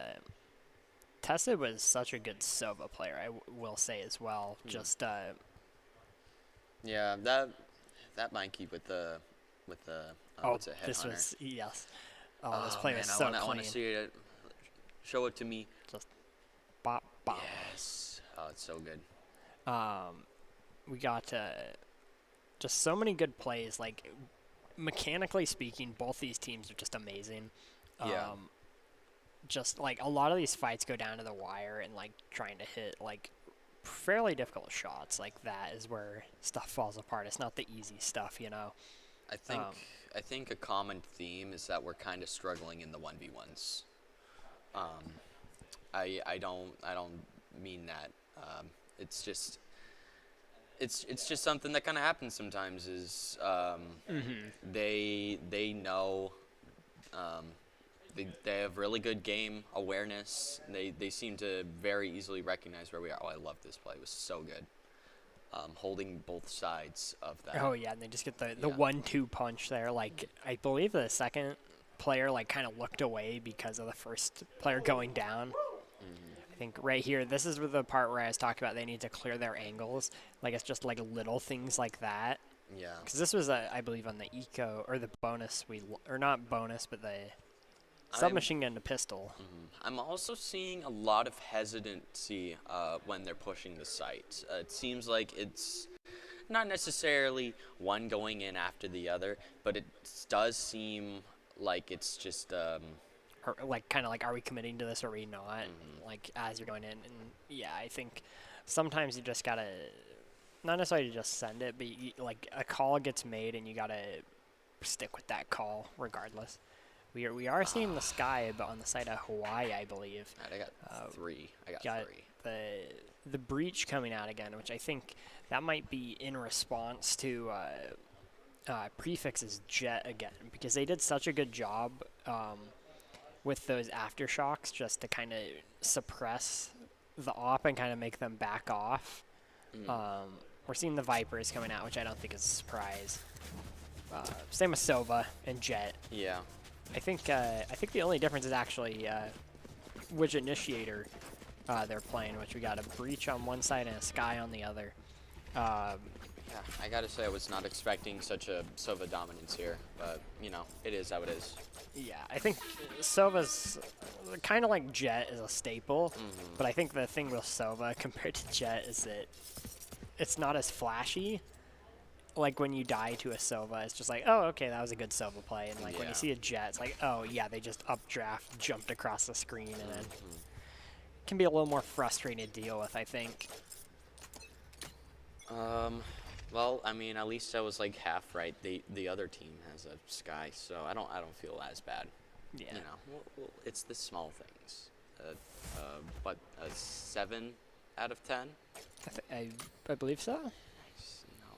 [SPEAKER 2] Tessa was such a good Sova player, I will say as well. Just
[SPEAKER 1] Yeah, that Mikey with the what's it,
[SPEAKER 2] this
[SPEAKER 1] Headhunter.
[SPEAKER 2] was yes. Oh, this play
[SPEAKER 1] man,
[SPEAKER 2] was so
[SPEAKER 1] I want
[SPEAKER 2] clean.
[SPEAKER 1] to see it. Show it to me.
[SPEAKER 2] Just bop bop.
[SPEAKER 1] Yes. Oh, it's so good.
[SPEAKER 2] We got just so many good plays. Like mechanically speaking, both these teams are just amazing.
[SPEAKER 1] Yeah.
[SPEAKER 2] Just like a lot of these fights go down to the wire and like trying to hit like fairly difficult shots. Like that is where stuff falls apart. It's not the easy stuff, you know.
[SPEAKER 1] I think a common theme is that we're kind of struggling in the 1v1s. I don't mean that. It's just something that kind of happens sometimes. Is they know. They have really good game awareness. They seem to very easily recognize where we are. Oh, I love this play. It was so good. Holding both sides of that.
[SPEAKER 2] Oh yeah, and they just get the 1-2 punch there. Like I believe the second player like kind of looked away because of the first player going down. I think right here, this is the part where I was talking about they need to clear their angles. Like it's just like little things like that.
[SPEAKER 1] Yeah.
[SPEAKER 2] Because this was I believe on the eco or the bonus or not bonus, but the submachine gun to pistol.
[SPEAKER 1] I'm also seeing a lot of hesitancy when they're pushing the site. It seems like it's not necessarily one going in after the other, but it does seem like it's just
[SPEAKER 2] Or like kind of like, are we committing to this or are we not? Like as you're going in, and yeah, I think sometimes you just gotta not necessarily just send it, but like a call gets made and you gotta stick with that call regardless. We are seeing the sky, but on the side of Hawaii, I believe.
[SPEAKER 1] I got three. I got three.
[SPEAKER 2] The breach coming out again, which I think that might be in response to Prefix's jet again, because they did such a good job with those aftershocks just to kind of suppress the op and kind of make them back off. We're seeing the Vipers coming out, which I don't think is a surprise. Same with Sova and Jet.
[SPEAKER 1] Yeah.
[SPEAKER 2] I think the only difference is actually which initiator they're playing, which we got a breach on one side and a sky on the other.
[SPEAKER 1] Yeah, I gotta say I was not expecting such a Sova dominance here, but you know, it is how it is.
[SPEAKER 2] Yeah, I think Sova's kind of like Jet is a staple, but I think the thing with Sova compared to Jet is that it's not as flashy. Like when you die to a Sova, it's just like, oh, okay, that was a good Sova play. And like when you see a Jet, it's like, oh yeah, they just updraft, jumped across the screen, and then it can be a little more frustrating to deal with, I think.
[SPEAKER 1] Well, I mean, at least I was like half right. The other team has a sky, so I don't feel as bad.
[SPEAKER 2] Yeah.
[SPEAKER 1] You know, well, it's the small things. But a 7 out of 10.
[SPEAKER 2] I believe so.
[SPEAKER 1] No,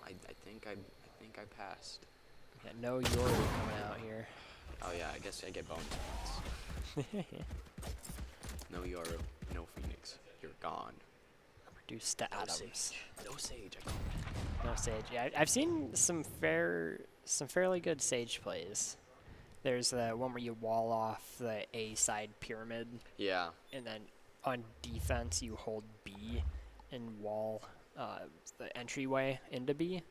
[SPEAKER 1] I think I passed.
[SPEAKER 2] Yeah, no Yoru coming out here.
[SPEAKER 1] Oh yeah, I guess I get bonus points. No Yoru, no Phoenix. You're gone.
[SPEAKER 2] We're Deuce to Adams.
[SPEAKER 1] No Sage.
[SPEAKER 2] No Sage. Yeah, I've seen some fairly good Sage plays. There's the one where you wall off the A side pyramid.
[SPEAKER 1] Yeah.
[SPEAKER 2] And then on defense you hold B and wall the entryway into B.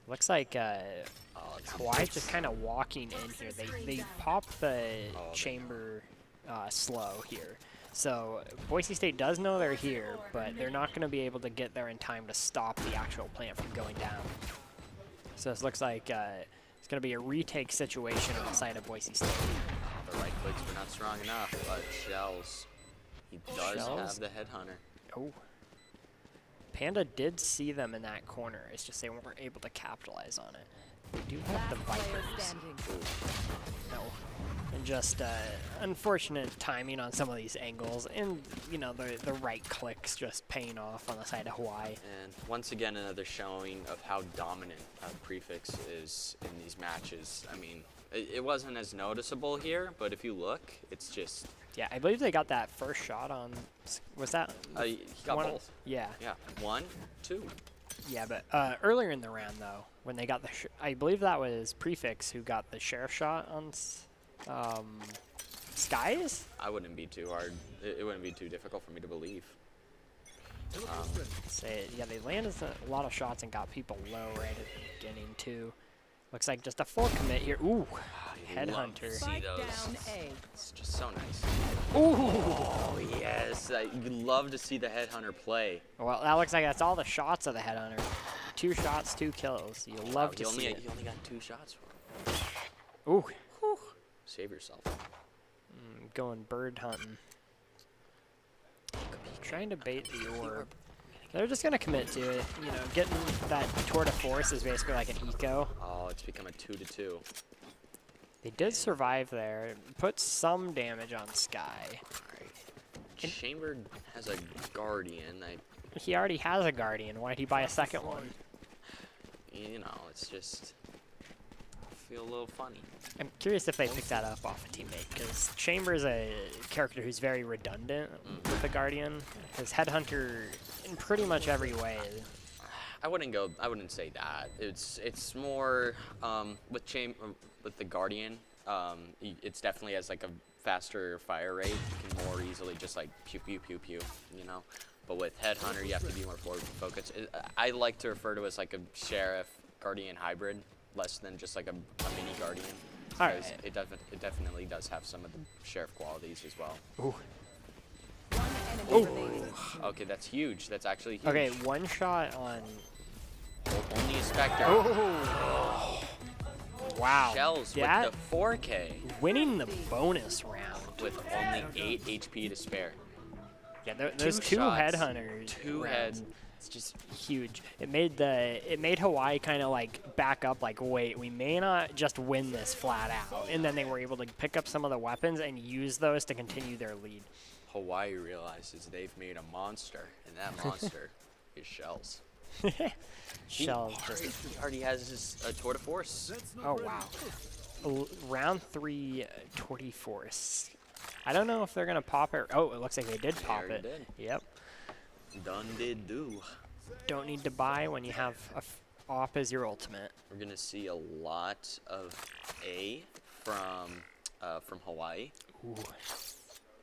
[SPEAKER 2] Looks like Hawaii's just kind of walking in here. They pop the chamber slow here. So Boise State does know they're here, but they're not going to be able to get there in time to stop the actual plant from going down. So this looks like it's going to be a retake situation on the side of Boise State.
[SPEAKER 1] The right clicks were not strong enough, but Shells, he does have the headhunter.
[SPEAKER 2] Oh. Panda did see them in that corner. It's just they weren't able to capitalize on it. We do have the Vipers. No. And just unfortunate timing on some of these angles, and you know the right clicks just paying off on the side of Hawaii.
[SPEAKER 1] And once again, another showing of how dominant Prefix is in these matches. I mean, it wasn't as noticeable here, but if you look, it's just.
[SPEAKER 2] Yeah, I believe they got that first shot on. Was that?
[SPEAKER 1] He got both.
[SPEAKER 2] Yeah.
[SPEAKER 1] Yeah, 1, 2.
[SPEAKER 2] Yeah, but earlier in the round though, when they got the, I believe that was Prefix who got the sheriff shot on. Skies?
[SPEAKER 1] I wouldn't be too hard. It wouldn't be too difficult for me to believe.
[SPEAKER 2] Yeah, they landed a lot of shots and got people low right at the beginning too. Looks like just a full commit here. Ooh, headhunter.
[SPEAKER 1] See those. It's just so nice.
[SPEAKER 2] Ooh.
[SPEAKER 1] Oh yes, you love to see the headhunter play.
[SPEAKER 2] Well, that looks like that's all the shots of the headhunter. 2 shots, 2 kills. You love to see it.
[SPEAKER 1] You only got 2 shots for him.
[SPEAKER 2] Ooh.
[SPEAKER 1] Save yourself.
[SPEAKER 2] Going bird hunting. Trying to bait the orb. They're just gonna commit to it. You know, getting that tour de force is basically like an eco.
[SPEAKER 1] Oh, it's become a 2-2.
[SPEAKER 2] They did survive there. Put some damage on Sky.
[SPEAKER 1] Alright. Chamber has a Guardian.
[SPEAKER 2] He already has a Guardian. Why did he buy a second one?
[SPEAKER 1] You know, it's just. I feel a little funny.
[SPEAKER 2] I'm curious if they picked that up off a teammate, because Chamber is a character who's very redundant with the Guardian. His Headhunter, in pretty much every way.
[SPEAKER 1] I wouldn't say that. It's more with the Guardian. It's definitely has like a faster fire rate. You can more easily just like pew pew pew pew, you know. But with Headhunter, you have to be more forward focused. I like to refer to it as like a Sheriff Guardian hybrid, less than just like a mini Guardian. Because it definitely does have some of the Sheriff qualities as well.
[SPEAKER 2] Ooh.
[SPEAKER 1] Ooh. Okay, that's huge. That's actually huge.
[SPEAKER 2] Okay, 1 shot on.
[SPEAKER 1] Only a Spectre.
[SPEAKER 2] Oh. Wow.
[SPEAKER 1] Shells with the 4K.
[SPEAKER 2] Winning the bonus round.
[SPEAKER 1] With only 8 HP to spare.
[SPEAKER 2] Yeah, there's 2 Headhunters.
[SPEAKER 1] 2 heads. It's just
[SPEAKER 2] huge. It made Hawaii kind of like back up, like, wait, we may not just win this flat out. And then they were able to pick up some of the weapons and use those to continue their lead.
[SPEAKER 1] Hawaii realizes they've made a monster, and that monster is Shells.
[SPEAKER 2] Shells
[SPEAKER 1] he already has his tour de force.
[SPEAKER 2] Oh wow. Round 3 tour de force. I don't know if they're gonna pop it. Oh, it looks like they did pop it.
[SPEAKER 1] Did.
[SPEAKER 2] Yep.
[SPEAKER 1] Done did do.
[SPEAKER 2] Don't need to buy when you have op as your ultimate.
[SPEAKER 1] We're gonna see a lot of A from Hawaii.
[SPEAKER 2] Ooh.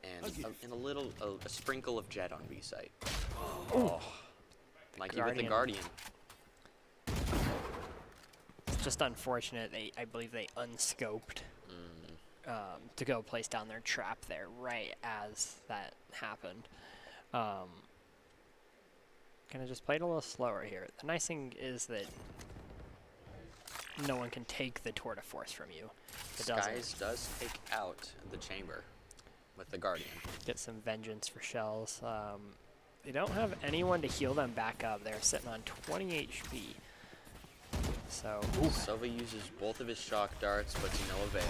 [SPEAKER 1] And a sprinkle of Jet on B site.
[SPEAKER 2] Oh.
[SPEAKER 1] Mikey with the Guardian.
[SPEAKER 2] It's just unfortunate. I believe they unscoped to go place down their trap there right as that happened. Gonna just play it a little slower here. The nice thing is that no one can take the tour de force from you.
[SPEAKER 1] Skies does take out the chamber with the Guardian.
[SPEAKER 2] Get some vengeance for Shells. They don't have anyone to heal them back up. They're sitting on 20 HP. So
[SPEAKER 1] Sova uses both of his shock darts, but to no avail.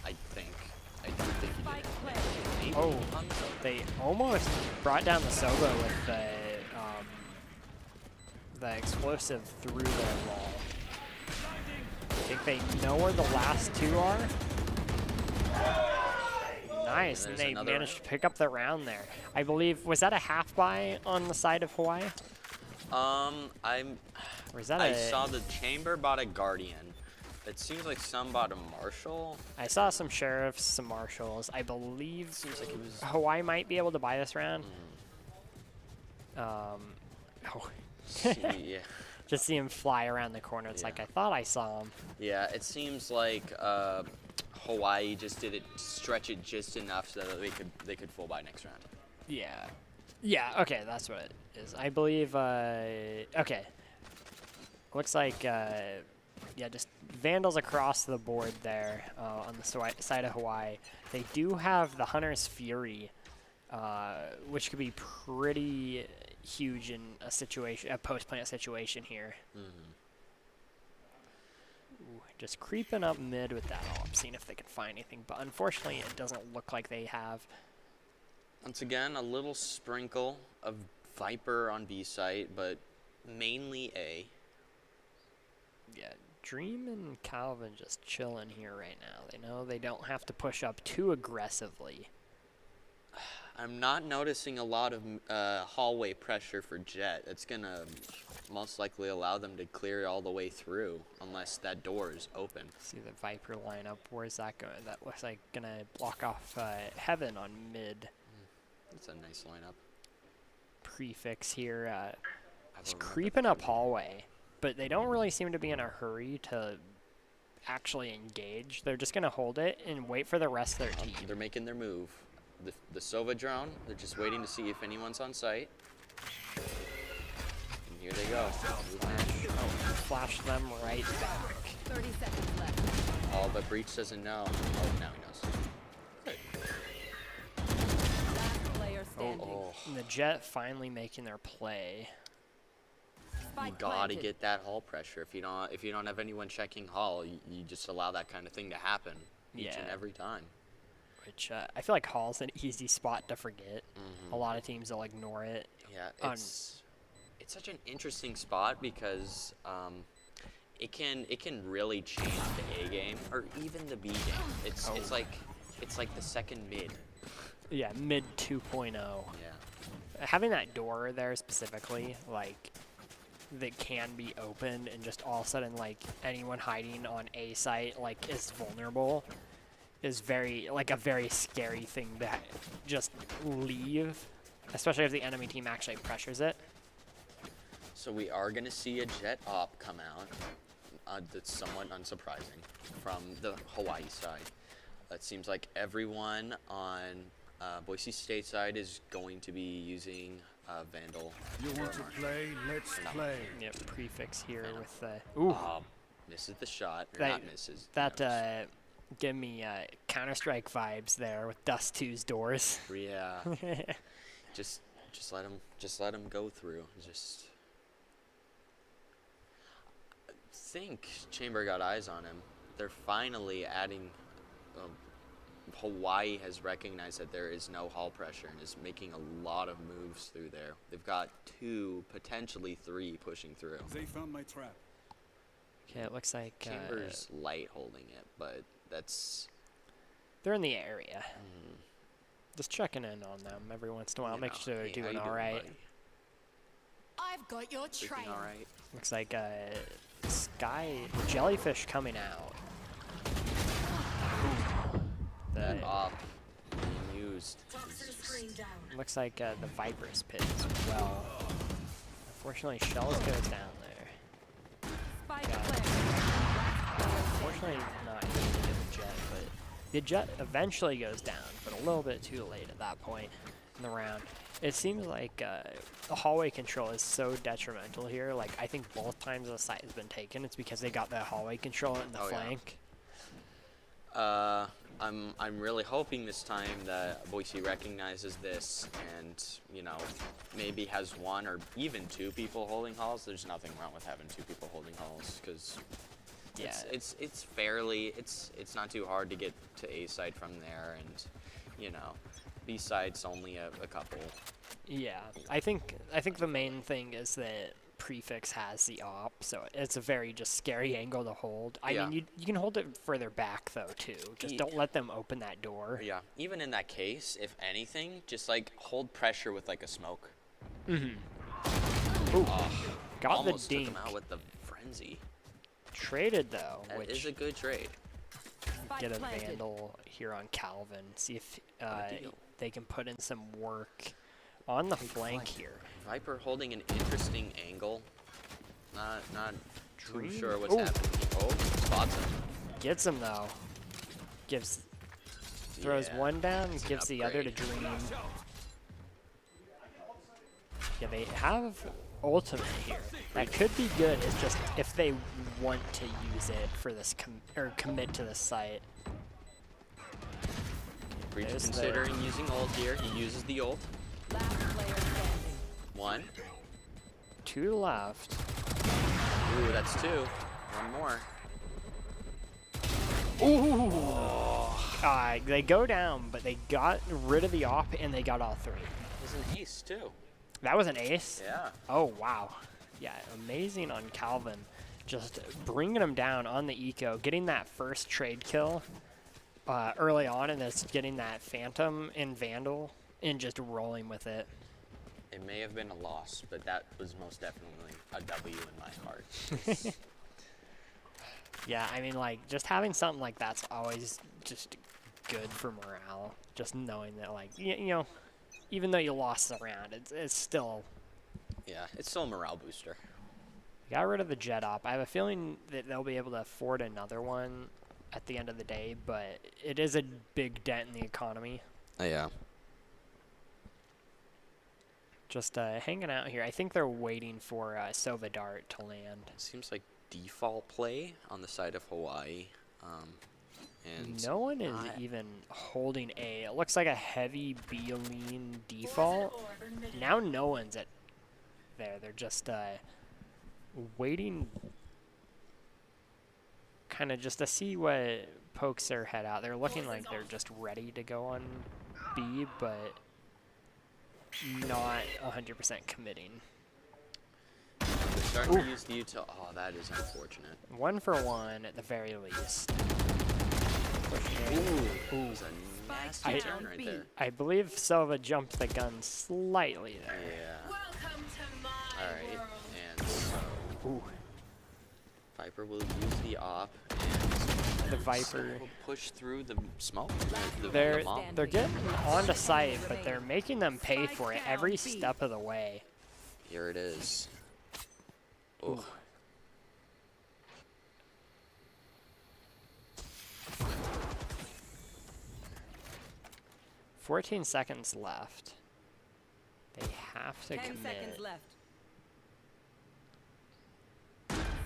[SPEAKER 1] I don't think he did.
[SPEAKER 2] Oh, they almost brought down the Sova with the explosive through their wall. I think they know where the last 2 are. Nice, and
[SPEAKER 1] there's
[SPEAKER 2] they
[SPEAKER 1] another
[SPEAKER 2] managed
[SPEAKER 1] round.
[SPEAKER 2] to pick up the round there. I believe, was that a half buy on the side of Hawaii? Or is that
[SPEAKER 1] I saw the Chamber bought a Guardian. It seems like some bought a Marshall.
[SPEAKER 2] I saw some sheriffs, some marshals. I believe
[SPEAKER 1] Seems like it was.
[SPEAKER 2] Hawaii might be able to buy this round. Oh.
[SPEAKER 1] Yeah.
[SPEAKER 2] Just see him fly around the corner. It's like, I thought I saw him.
[SPEAKER 1] Yeah, it seems like Hawaii just didn't stretch it just enough so that they could full buy next round.
[SPEAKER 2] Yeah. Yeah, okay, that's what it is. I believe, okay. Looks like, yeah, just Vandals across the board there on the side of Hawaii. They do have the Hunter's Fury, which could be pretty huge in a post-plant situation here. Ooh, just creeping up mid with that all. I'm seeing if they can find anything, but unfortunately it doesn't look like they have.
[SPEAKER 1] Once again, a little sprinkle of Viper on B site, but mainly A.
[SPEAKER 2] Yeah, Dream and Calvin just chilling here right now. They know they don't have to push up too aggressively.
[SPEAKER 1] I'm not noticing a lot of hallway pressure for Jet. It's going to most likely allow them to clear all the way through unless that door is open.
[SPEAKER 2] See the Viper lineup. Where's that going? That looks like going to block off Heaven on mid.
[SPEAKER 1] That's a nice lineup.
[SPEAKER 2] Prefix here. It's
[SPEAKER 1] remember
[SPEAKER 2] creeping up hallway, but they don't really seem to be in a hurry to actually engage. They're just going to hold it and wait for the rest of their team.
[SPEAKER 1] They're making their move. The Sova drone, they're just waiting to see if anyone's on site. And here they go.
[SPEAKER 2] Flash them right back.
[SPEAKER 4] 30 seconds left.
[SPEAKER 1] Oh, but Breach doesn't know. Oh, now he knows.
[SPEAKER 4] Last player standing.
[SPEAKER 1] Oh,
[SPEAKER 2] And the Jet finally making their play.
[SPEAKER 1] you
[SPEAKER 4] Spike
[SPEAKER 1] gotta
[SPEAKER 4] planted.
[SPEAKER 1] get that hull pressure. If you don't have anyone checking hull, you just allow that kind of thing to happen each and
[SPEAKER 2] Yeah.
[SPEAKER 1] every time.
[SPEAKER 2] Which I feel like Hall's an easy spot to forget. A lot of teams will ignore it.
[SPEAKER 1] Yeah, it's such an interesting spot because it can really change the A game or even the B game. It's like the second mid.
[SPEAKER 2] Yeah, mid 2.0.
[SPEAKER 1] Yeah.
[SPEAKER 2] Having that door there specifically, like, that can be opened and just all of a sudden, like, anyone hiding on A site, like, is vulnerable is a very scary thing to just leave, especially if the enemy team actually pressures it.
[SPEAKER 1] So we are going to see a Jet op come out. That's somewhat unsurprising from the Hawaii side. It seems like everyone on Boise State side is going to be using Vandal.
[SPEAKER 3] You want to play? Let's play.
[SPEAKER 2] Yep, prefix here with the... Ooh,
[SPEAKER 1] Misses the shot, or
[SPEAKER 2] That-
[SPEAKER 1] not misses.
[SPEAKER 2] that
[SPEAKER 1] knows.
[SPEAKER 2] give me Counter-Strike vibes there with Dust 2's doors.
[SPEAKER 1] Yeah. just let him go through. I think Chamber got eyes on him. They're finally adding. Hawaii has recognized that there is no hull pressure and is making a lot of moves through there. They've got 2, potentially 3 pushing through.
[SPEAKER 3] They found my trap.
[SPEAKER 2] Okay, it looks like
[SPEAKER 1] Chamber's light holding it, but that's.
[SPEAKER 2] they're in the area. Just checking in on them every once in a while, make sure they're
[SPEAKER 1] hey, how
[SPEAKER 2] doing
[SPEAKER 1] you
[SPEAKER 2] all right.
[SPEAKER 1] buddy?
[SPEAKER 4] I've got your
[SPEAKER 1] Everything
[SPEAKER 4] trail.
[SPEAKER 1] all right?
[SPEAKER 2] Looks like Sky, the jellyfish coming out.
[SPEAKER 1] That
[SPEAKER 2] The,
[SPEAKER 1] op being used.
[SPEAKER 2] looks like the Viper's pit as well. Unfortunately, Shells goes down there.
[SPEAKER 4] Spike
[SPEAKER 2] Got it.
[SPEAKER 4] planted.
[SPEAKER 2] Unfortunately, not able to get the Jet, but the Jet eventually goes down, but a little bit too late at that point in the round. It seems like the hallway control is so detrimental here. Like, I think both times the site has been taken, it's because they got the hallway control in the
[SPEAKER 1] Oh, yeah.
[SPEAKER 2] flank.
[SPEAKER 1] I'm really hoping this time that Boise recognizes this and, maybe has 1 or even 2 people holding halls. There's nothing wrong with having 2 people holding halls because
[SPEAKER 2] Yeah,
[SPEAKER 1] it's fairly it's not too hard to get to A side from there, and B side's only a couple.
[SPEAKER 2] yeah. I think the main thing is that prefix has the op, so it's a very just scary angle to hold. I
[SPEAKER 1] Yeah.
[SPEAKER 2] mean, you can hold it further back though too. Just don't let them open that door.
[SPEAKER 1] Yeah. Even in that case, if anything, just like hold pressure with like a smoke.
[SPEAKER 2] Ooh,
[SPEAKER 1] Oh,
[SPEAKER 2] got
[SPEAKER 1] almost
[SPEAKER 2] the
[SPEAKER 1] took
[SPEAKER 2] dink.
[SPEAKER 1] him out with the frenzy.
[SPEAKER 2] Traded though,
[SPEAKER 1] That
[SPEAKER 2] which
[SPEAKER 1] is a good trade.
[SPEAKER 4] Spike
[SPEAKER 2] get a
[SPEAKER 4] planted.
[SPEAKER 2] vandal here on Calvin. See if
[SPEAKER 1] deal.
[SPEAKER 2] they can put in some work on the flank here.
[SPEAKER 1] Viper holding an interesting angle. Not too
[SPEAKER 2] Dream?
[SPEAKER 1] sure what's
[SPEAKER 2] Ooh.
[SPEAKER 1] happening. Oh, spots him.
[SPEAKER 2] Gets him though. Throws
[SPEAKER 1] Yeah,
[SPEAKER 2] one down,
[SPEAKER 1] it's an
[SPEAKER 2] gives the other to
[SPEAKER 1] upgrade.
[SPEAKER 2] Dream. Yeah, they have ultimate here. That could be good. It's just if they want to use it for this commit to the site.
[SPEAKER 1] Breach
[SPEAKER 2] There's the-
[SPEAKER 1] considering using ult here. He uses the ult.
[SPEAKER 4] Last player standing.
[SPEAKER 1] One.
[SPEAKER 2] 2 left.
[SPEAKER 1] Ooh, that's 2. One more.
[SPEAKER 2] They go down, but they got rid of the op and they got all 3.
[SPEAKER 1] He's an ace too.
[SPEAKER 2] That was an ace?
[SPEAKER 1] Yeah.
[SPEAKER 2] Oh, wow. Yeah, amazing on Calvin. Just bringing him down on the eco, getting that first trade kill early on, and then getting that Phantom and Vandal and just rolling with it.
[SPEAKER 1] It may have been a loss, but that was most definitely a W in my heart.
[SPEAKER 2] Yeah, I mean, like, just having something like that's always just good for morale. Just knowing that, like, you know, even though you lost the round, it's still...
[SPEAKER 1] Yeah, it's still a morale booster.
[SPEAKER 2] Got rid of the jet op. I have a feeling that they'll be able to afford another one at the end of the day, but it is a big dent in the economy.
[SPEAKER 1] Yeah.
[SPEAKER 2] Just hanging out here. I think they're waiting for Sova Dart to land.
[SPEAKER 1] Seems like default play on the side of Hawaii. And
[SPEAKER 2] No one is
[SPEAKER 1] not-
[SPEAKER 2] even holding A. It looks like a heavy B lean default. Now no one's at there. They're just waiting kind of just to see what pokes their head out. They're looking like they're just ready to go on B, but not 100% committing.
[SPEAKER 1] They're starting to use the util. Oh, that is unfortunate.
[SPEAKER 2] 1 for 1 at the very least.
[SPEAKER 1] Ooh, it was a nasty
[SPEAKER 2] I-
[SPEAKER 1] turn right there.
[SPEAKER 2] I believe Sova jumped the gun slightly there.
[SPEAKER 1] Yeah.
[SPEAKER 4] Welcome to my
[SPEAKER 1] All right.
[SPEAKER 4] world.
[SPEAKER 1] And so
[SPEAKER 2] Ooh,
[SPEAKER 1] Viper will use the op and
[SPEAKER 2] the Viper.
[SPEAKER 1] will push through the smoke.
[SPEAKER 2] They're
[SPEAKER 1] the bomb.
[SPEAKER 2] they're getting onto site, but they're making them pay for it every step of the way.
[SPEAKER 1] Here it is.
[SPEAKER 2] Ooh.
[SPEAKER 1] Oh,
[SPEAKER 2] 14 seconds left. They have to
[SPEAKER 4] 10
[SPEAKER 2] commit.
[SPEAKER 4] seconds left.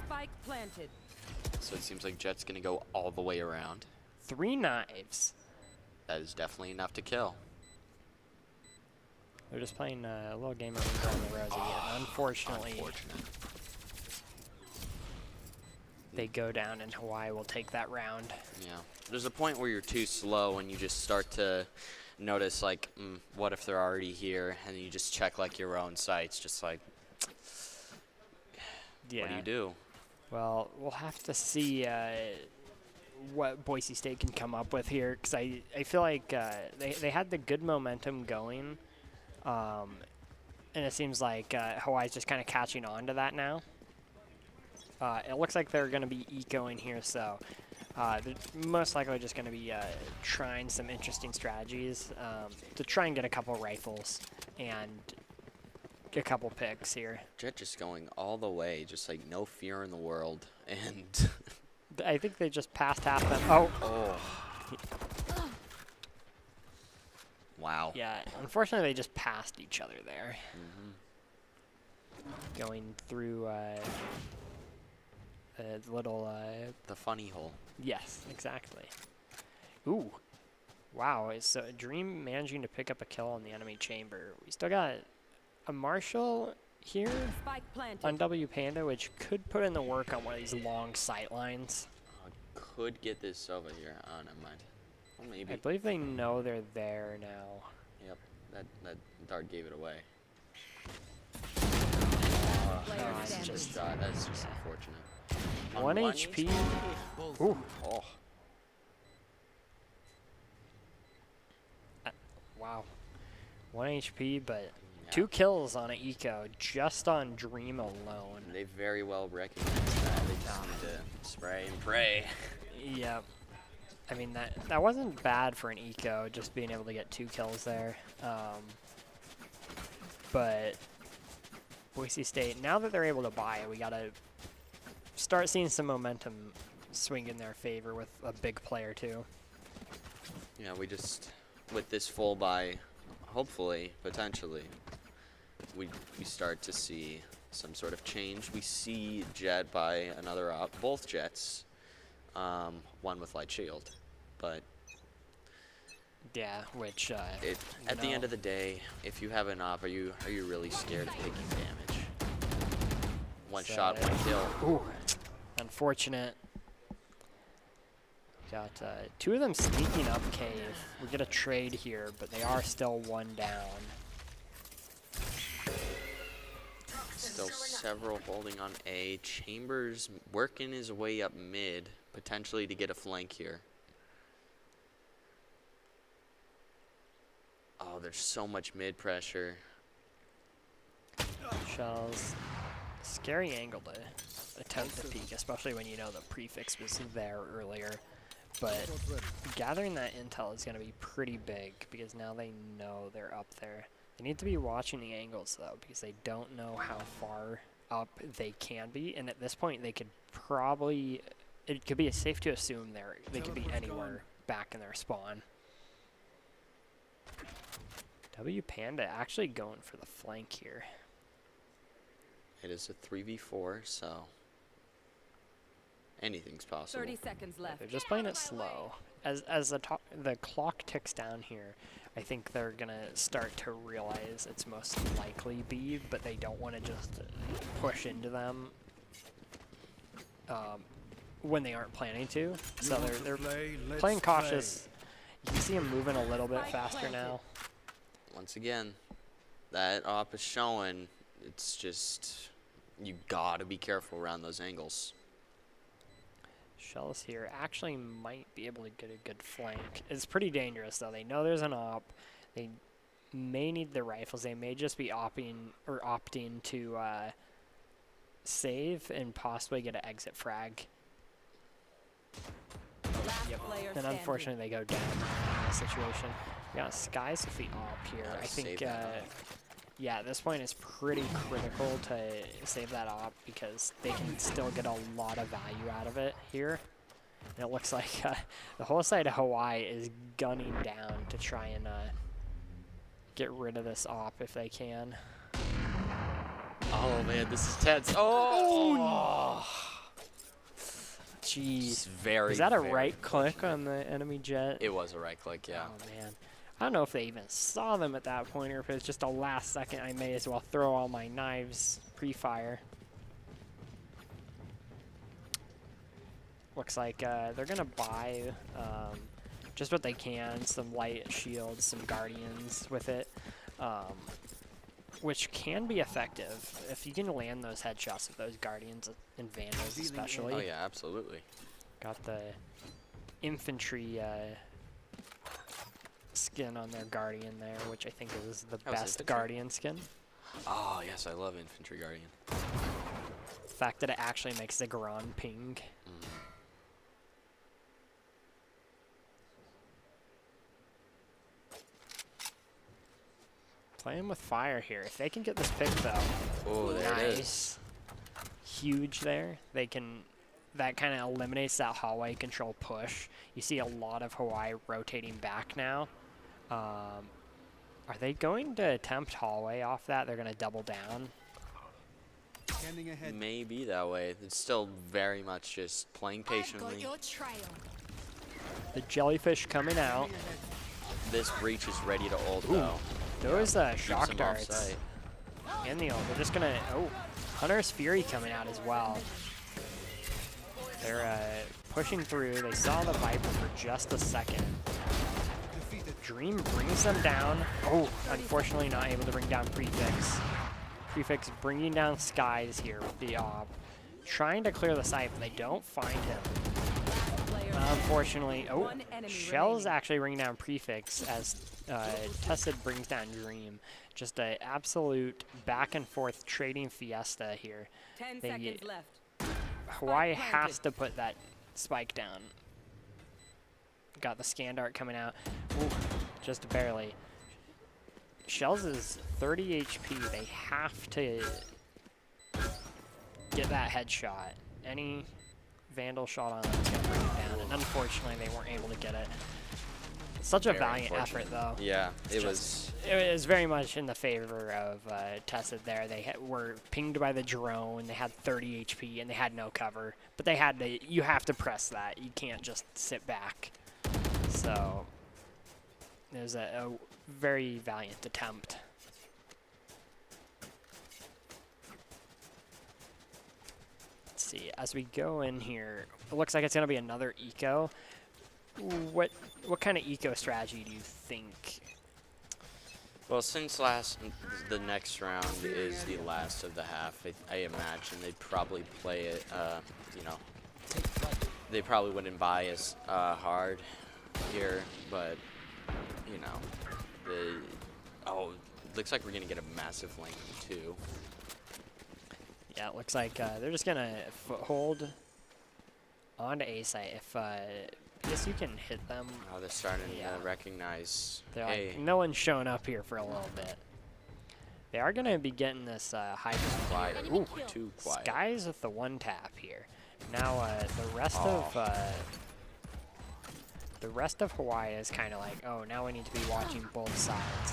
[SPEAKER 4] Spike planted.
[SPEAKER 1] so it seems like Jet's gonna go all the way around.
[SPEAKER 2] 3 knives.
[SPEAKER 1] That is definitely enough to kill.
[SPEAKER 2] They're just playing a little game of Rainbow on the Rosie, and unfortunately,
[SPEAKER 1] Unfortunate.
[SPEAKER 2] they go down, and Hawaii will take that round.
[SPEAKER 1] Yeah. There's a point where you're too slow and you just start to notice like, what if they're already here? And you just check like your own sights, just like,
[SPEAKER 2] Yeah.
[SPEAKER 1] what do you do?
[SPEAKER 2] Well, we'll have to see what Boise State can come up with here, because I feel like they had the good momentum going, and it seems like Hawaii's just kind of catching on to that now. It looks like they're going to be ecoing here, so they're most likely just going to be trying some interesting strategies to try and get a couple rifles and a couple picks here.
[SPEAKER 1] Jet just going all the way, just like no fear in the world. And
[SPEAKER 2] I think they just passed half them. Oh,
[SPEAKER 1] oh, wow.
[SPEAKER 2] yeah. Unfortunately, they just passed each other there. Going through a little.
[SPEAKER 1] The funny hole.
[SPEAKER 2] Yes, exactly. Ooh. Wow. So Dream managing to pick up a kill on the enemy chamber. We still got a Marshall here
[SPEAKER 4] Spike planted.
[SPEAKER 2] on W Panda, which could put in the work on one of these long sight lines.
[SPEAKER 1] Could get this over here. Oh, never mind. Well, maybe.
[SPEAKER 2] I believe they know they're there now.
[SPEAKER 1] Yep. That dart gave it away.
[SPEAKER 4] player
[SPEAKER 1] That's
[SPEAKER 4] standing.
[SPEAKER 1] just shot. That's just unfortunate. On
[SPEAKER 2] 1 HP. Ooh.
[SPEAKER 1] Oh,
[SPEAKER 2] Wow. 1 HP, but
[SPEAKER 1] yeah.
[SPEAKER 2] 2 kills on an eco just on Dream alone.
[SPEAKER 1] They very well recognize that. They just need to spray and pray.
[SPEAKER 2] Yep. I mean, that wasn't bad for an eco, just being able to get 2 kills there. But Boise State, now that they're able to buy it, we got to start seeing some momentum swing in their favor with a big player too.
[SPEAKER 1] Yeah, we just, with this full buy, hopefully, potentially, we start to see some sort of change. We see Jet buy another op, both Jets, one with light shield, but
[SPEAKER 2] Yeah, which
[SPEAKER 1] at the end of the day, if you have an op, are you really scared of taking damage? One shot, one kill.
[SPEAKER 2] Ooh, unfortunate. Got 2 of them sneaking up cave. We get a trade here, but they are still 1 down.
[SPEAKER 1] Still several holding on A. Chambers working his way up mid, potentially to get a flank here. Oh, there's so much mid pressure.
[SPEAKER 2] Shells. Scary angle to attempt the peek, especially when you know the prefix was there earlier. But gathering that intel is going to be pretty big because now they know they're up there. They need to be watching the angles though because they don't know how far up they can be. And at this point, they could probably, it could be safe to assume they could be anywhere back in their spawn. W Panda actually going for the flank here.
[SPEAKER 1] It is a 3v4, so anything's possible.
[SPEAKER 4] 30 seconds left.
[SPEAKER 2] They're just playing it slow. As the clock ticks down here, I think they're gonna start to realize it's most likely B, but they don't want to just push into them when they aren't planning to. So they're playing cautious. You can see them moving a little bit faster now.
[SPEAKER 1] Once again, that op is showing. It's just, you gotta be careful around those angles.
[SPEAKER 2] Shells here actually might be able to get a good flank. It's pretty dangerous though. They know there's an op. They may need the rifles. They may just be opting to save and possibly get an exit frag.
[SPEAKER 4] Last
[SPEAKER 2] Yep.
[SPEAKER 4] player
[SPEAKER 2] And
[SPEAKER 4] standing.
[SPEAKER 2] unfortunately they go down in this situation. We got Skies with the op here.
[SPEAKER 1] Gotta
[SPEAKER 2] I think
[SPEAKER 1] save that op.
[SPEAKER 2] yeah, at this point it's pretty critical to save that op because they can still get a lot of value out of it here. And it looks like the whole side of Hawaii is gunning down to try and get rid of this op if they can.
[SPEAKER 1] Oh man, this is tense. Oh!
[SPEAKER 2] Jeez.
[SPEAKER 1] It's very,
[SPEAKER 2] Was that a
[SPEAKER 1] very
[SPEAKER 2] right click on the enemy jet?
[SPEAKER 1] It was a right click, yeah.
[SPEAKER 2] Oh man. I don't know if they even saw them at that point or if it was just a last second. I may as well throw all my knives pre-fire. Looks like they're going to buy just what they can. Some light shields, some guardians with it. Which can be effective if you can land those headshots with those guardians and vandals especially.
[SPEAKER 1] Oh yeah, absolutely.
[SPEAKER 2] Got the infantry skin on their guardian there, which I think is the best
[SPEAKER 1] infantry?
[SPEAKER 2] guardian skin.
[SPEAKER 1] Oh yes, I love infantry guardian.
[SPEAKER 2] The fact that it actually makes the Garon ping. Playing with fire here. If they can get this pick though,
[SPEAKER 1] Oh, there
[SPEAKER 2] nice.
[SPEAKER 1] it is.
[SPEAKER 2] Huge there. They can. That kind of eliminates that hallway control push. You see a lot of Hawaii rotating back now. Are they going to attempt hallway off that? They're going to double down.
[SPEAKER 3] Scanning ahead.
[SPEAKER 1] Maybe that way. It's still very much just playing patiently.
[SPEAKER 2] The jellyfish coming out.
[SPEAKER 1] This breach is ready to ult though.
[SPEAKER 2] Those
[SPEAKER 1] Keeps
[SPEAKER 2] shock
[SPEAKER 1] him off
[SPEAKER 2] darts
[SPEAKER 1] site.
[SPEAKER 2] and the ult. They're just going to... Oh, Hunter's Fury coming out as well. They're pushing through. They saw the Viper for just a second.
[SPEAKER 3] Defeated.
[SPEAKER 2] Dream brings them down. Oh, unfortunately not able to bring down Prefix. Prefix bringing down Skies here with the op. Trying to clear the site, but they don't find him. Unfortunately, oh,
[SPEAKER 4] One enemy
[SPEAKER 2] Shell's
[SPEAKER 4] remaining.
[SPEAKER 2] actually bringing down Prefix as Tessid brings down Dream. Just an absolute back and forth trading fiesta here.
[SPEAKER 4] 10
[SPEAKER 2] They-
[SPEAKER 4] seconds left.
[SPEAKER 2] Hawaii
[SPEAKER 4] Spike
[SPEAKER 2] has
[SPEAKER 4] planted.
[SPEAKER 2] to put that spike down. Got the scan dart coming out. Ooh, just barely. Shells is 30 HP. They have to get that headshot. Any Vandal shot on them is going to bring it down. And unfortunately, they weren't able to get it. Such a
[SPEAKER 1] Very
[SPEAKER 2] valiant
[SPEAKER 1] unfortunate.
[SPEAKER 2] effort, though.
[SPEAKER 1] Yeah, it
[SPEAKER 2] Just- It was very much in the favor of Tessid there. They were pinged by the drone. They had 30 HP and they had no cover. But they had to. You have to press that. You can't just sit back. So it was a very valiant attempt. Let's see. As we go in here, it looks like it's going to be another eco. What kind of eco strategy do you think?
[SPEAKER 1] Well, since the next round is the last of the half, I imagine they'd probably play it, you know, they probably wouldn't buy as hard here, but, you know, oh, it looks like we're going to get a massive lane too.
[SPEAKER 2] Yeah, it looks like they're just going to foothold onto A site. If I guess you can hit them.
[SPEAKER 1] Oh, they're starting
[SPEAKER 2] Yeah.
[SPEAKER 1] to recognize,
[SPEAKER 2] They're
[SPEAKER 1] hey,
[SPEAKER 2] like, no one's showing up here for a little bit. They are going to be getting this hybrid
[SPEAKER 1] quiet.
[SPEAKER 2] here. Ooh,
[SPEAKER 1] Too quiet.
[SPEAKER 2] Skies with the one tap here. Now the rest of Hawaii is kind of like, oh, now we need to be watching both sides.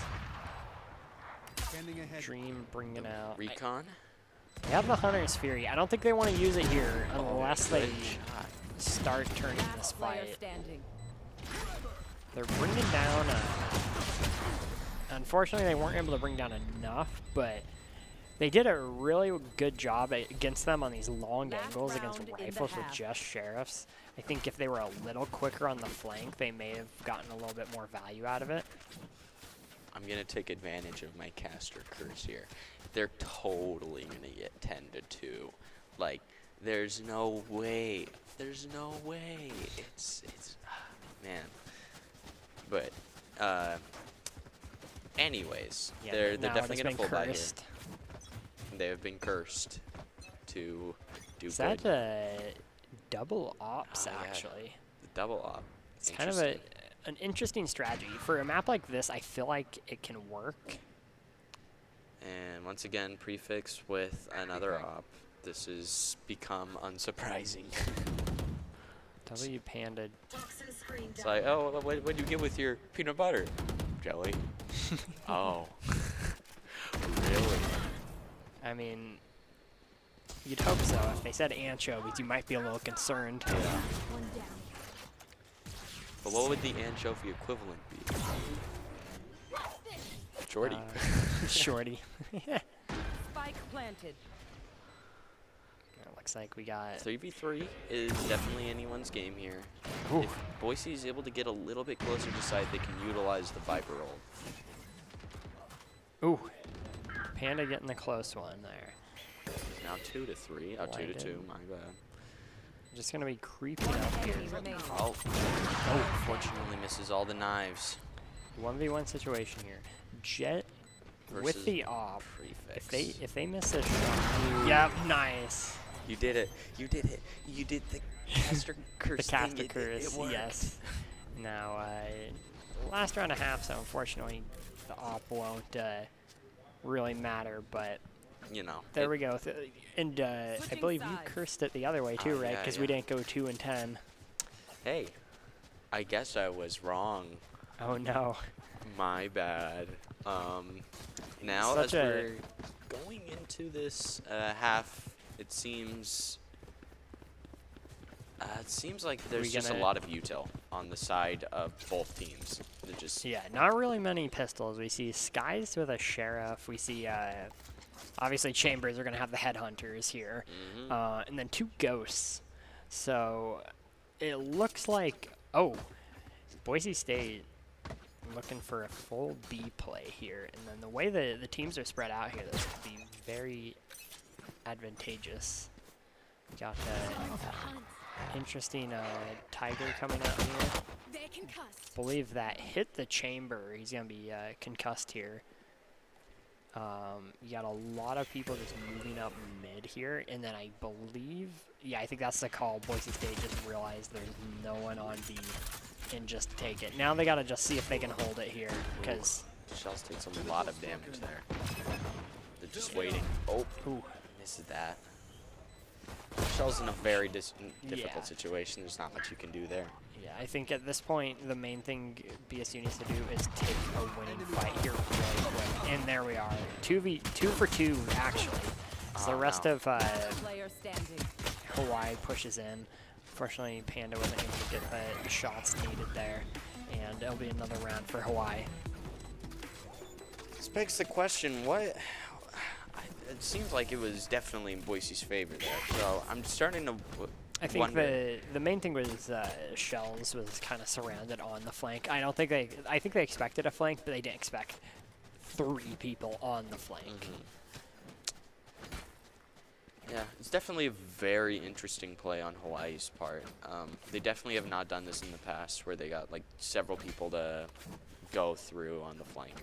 [SPEAKER 3] Scanning ahead.
[SPEAKER 2] Dream bringing out.
[SPEAKER 1] Recon?
[SPEAKER 2] They have the Hunter's Fury. I don't think they want to use it here unless they
[SPEAKER 1] Good shot.
[SPEAKER 2] start turning this
[SPEAKER 4] Last player
[SPEAKER 2] fight.
[SPEAKER 4] standing.
[SPEAKER 2] They're bringing down. Unfortunately, they weren't able to bring down enough, but they did a really good job against them on these long
[SPEAKER 4] Last
[SPEAKER 2] angles against
[SPEAKER 4] round in the
[SPEAKER 2] rifles with
[SPEAKER 4] half.
[SPEAKER 2] just sheriffs. I think if they were a little quicker on the flank, they may have gotten a little bit more value out of it.
[SPEAKER 1] I'm going to take advantage of my caster curse here. They're totally going to get 10 to 2. Like, there's no way. There's no way. It's man. But, anyways,
[SPEAKER 2] Yeah,
[SPEAKER 1] they're
[SPEAKER 2] now it
[SPEAKER 1] definitely
[SPEAKER 2] has
[SPEAKER 1] going to
[SPEAKER 2] been
[SPEAKER 1] pull back here.
[SPEAKER 2] cursed.
[SPEAKER 1] They have been cursed to do
[SPEAKER 2] Is
[SPEAKER 1] good.
[SPEAKER 2] that a double ops,
[SPEAKER 1] Oh, yeah.
[SPEAKER 2] actually?
[SPEAKER 1] The double op.
[SPEAKER 2] It's kind of an interesting strategy. For a map like this, I feel like it can work.
[SPEAKER 1] And once again, prefix with another op. This has become unsurprising.
[SPEAKER 2] W Panda.
[SPEAKER 1] It's like, oh, what'd you get with your peanut butter? Jelly. Oh. Really?
[SPEAKER 2] I mean, you'd hope so. If they said anchovies, you might be a little concerned.
[SPEAKER 1] But what would the anchovy equivalent be? Shorty.
[SPEAKER 2] Shorty.
[SPEAKER 4] Spike planted.
[SPEAKER 2] It looks like we got.
[SPEAKER 1] 3v3 is definitely anyone's game here.
[SPEAKER 2] Ooh.
[SPEAKER 1] If Boise is able to get a little bit closer to site, they can utilize the Viper roll.
[SPEAKER 2] Ooh. Panda getting the close one there.
[SPEAKER 1] Now 2 to 3. Oh, 2 to 2.
[SPEAKER 2] Lighted.
[SPEAKER 1] My bad.
[SPEAKER 2] Just gonna be creeping up here.
[SPEAKER 4] Enemy remaining.
[SPEAKER 1] Oh, fortunately misses all the knives.
[SPEAKER 2] 1v1 situation here. Jet with
[SPEAKER 1] Versus
[SPEAKER 2] the op.
[SPEAKER 1] Prefix.
[SPEAKER 2] If they miss a shot. Yep, nice.
[SPEAKER 1] You did it. You did it. You did the caster curse
[SPEAKER 2] The caster
[SPEAKER 1] thing.
[SPEAKER 2] curse,
[SPEAKER 1] It worked.
[SPEAKER 2] yes. Now, last round and a half, so unfortunately the op won't really matter, but
[SPEAKER 1] You know.
[SPEAKER 2] there we go. And I
[SPEAKER 4] Switching
[SPEAKER 2] believe you
[SPEAKER 4] sides.
[SPEAKER 2] cursed it the other way too, right?
[SPEAKER 1] yeah,
[SPEAKER 2] Because we
[SPEAKER 1] yeah.
[SPEAKER 2] didn't go 2 and 10.
[SPEAKER 1] Hey, I guess I was wrong.
[SPEAKER 2] Oh no.
[SPEAKER 1] My bad. Now
[SPEAKER 2] Such
[SPEAKER 1] as we're going into this half, it seems like there's just a
[SPEAKER 2] gonna-
[SPEAKER 1] lot of util on the side of both teams. They're just
[SPEAKER 2] Yeah, not really many pistols. We see Skies with a sheriff. We see obviously Chambers are gonna have the headhunters here, and then 2 ghosts. So it looks like Boise State looking for a full B play here. And then the way the teams are spread out here, this could be very advantageous. Got interesting Tiger coming out here. Believe that hit the chamber. He's going to be concussed here. You got a lot of people just moving up mid here, and then I believe, yeah, I think that's the call. Boise State just realized there's no one on B and just take it. Now they got to just see if they can hold it here, because
[SPEAKER 1] Shells takes a lot of damage there. They're just waiting. Oh, misses that. Shell's in a very difficult situation. There's not much you can do there.
[SPEAKER 2] Yeah, I think at this point, the main thing BSU needs to do is take a winning fight here really quick. And there we are. 2 for 2, actually. So the rest of Hawaii pushes in. Unfortunately, Panda wasn't able to get the shots needed there. And it'll be another round for Hawaii.
[SPEAKER 1] This begs the question, what... It seems like it was definitely in Boise's favor there. So I'm starting to
[SPEAKER 2] I think the main thing was Shells was kind of surrounded on the flank. I think they expected a flank, but they didn't expect 3 people on the flank.
[SPEAKER 1] Yeah, it's definitely a very interesting play on Hawaii's part. They definitely have not done this in the past, where they got like several people to go through on the flank.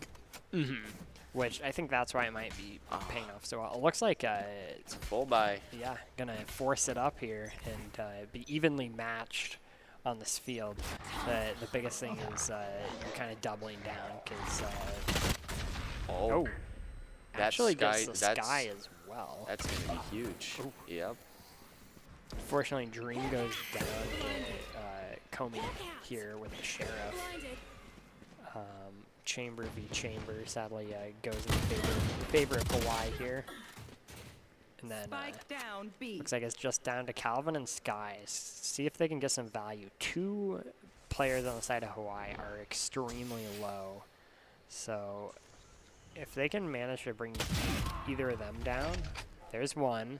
[SPEAKER 2] Which I think that's why it might be paying off so well. It looks like
[SPEAKER 1] it's a full buy.
[SPEAKER 2] Yeah, gonna force it up here and be evenly matched on this field. The biggest thing is you're kind of doubling down because actually gets the sky as well.
[SPEAKER 1] That's gonna be huge. Yep.
[SPEAKER 2] Fortunately, Dream goes down to Comey here with the Sheriff. Chamber v. Chamber sadly goes in favor of Hawaii here. And then looks like it's just down to Calvin and Sky. See if they can get some value. 2 players on the side of Hawaii are extremely low. So if they can manage to bring either of them down, there's one.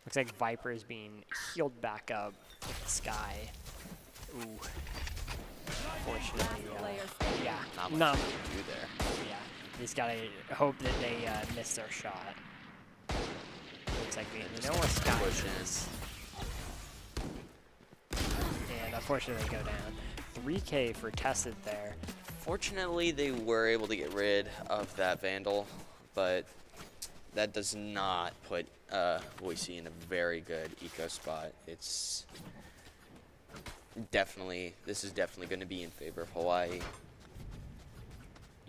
[SPEAKER 2] Looks like Viper is being healed back up with Sky. Ooh. Unfortunately, yeah,
[SPEAKER 1] not much to do there.
[SPEAKER 2] Yeah, he's got to hope that they miss their shot. Looks like they know where Sky is. And unfortunately, they go down. 3K for Tested there.
[SPEAKER 1] Fortunately, they were able to get rid of that Vandal, but that does not put Boise in a very good eco spot. It's this is definitely going to be in favor of Hawaii.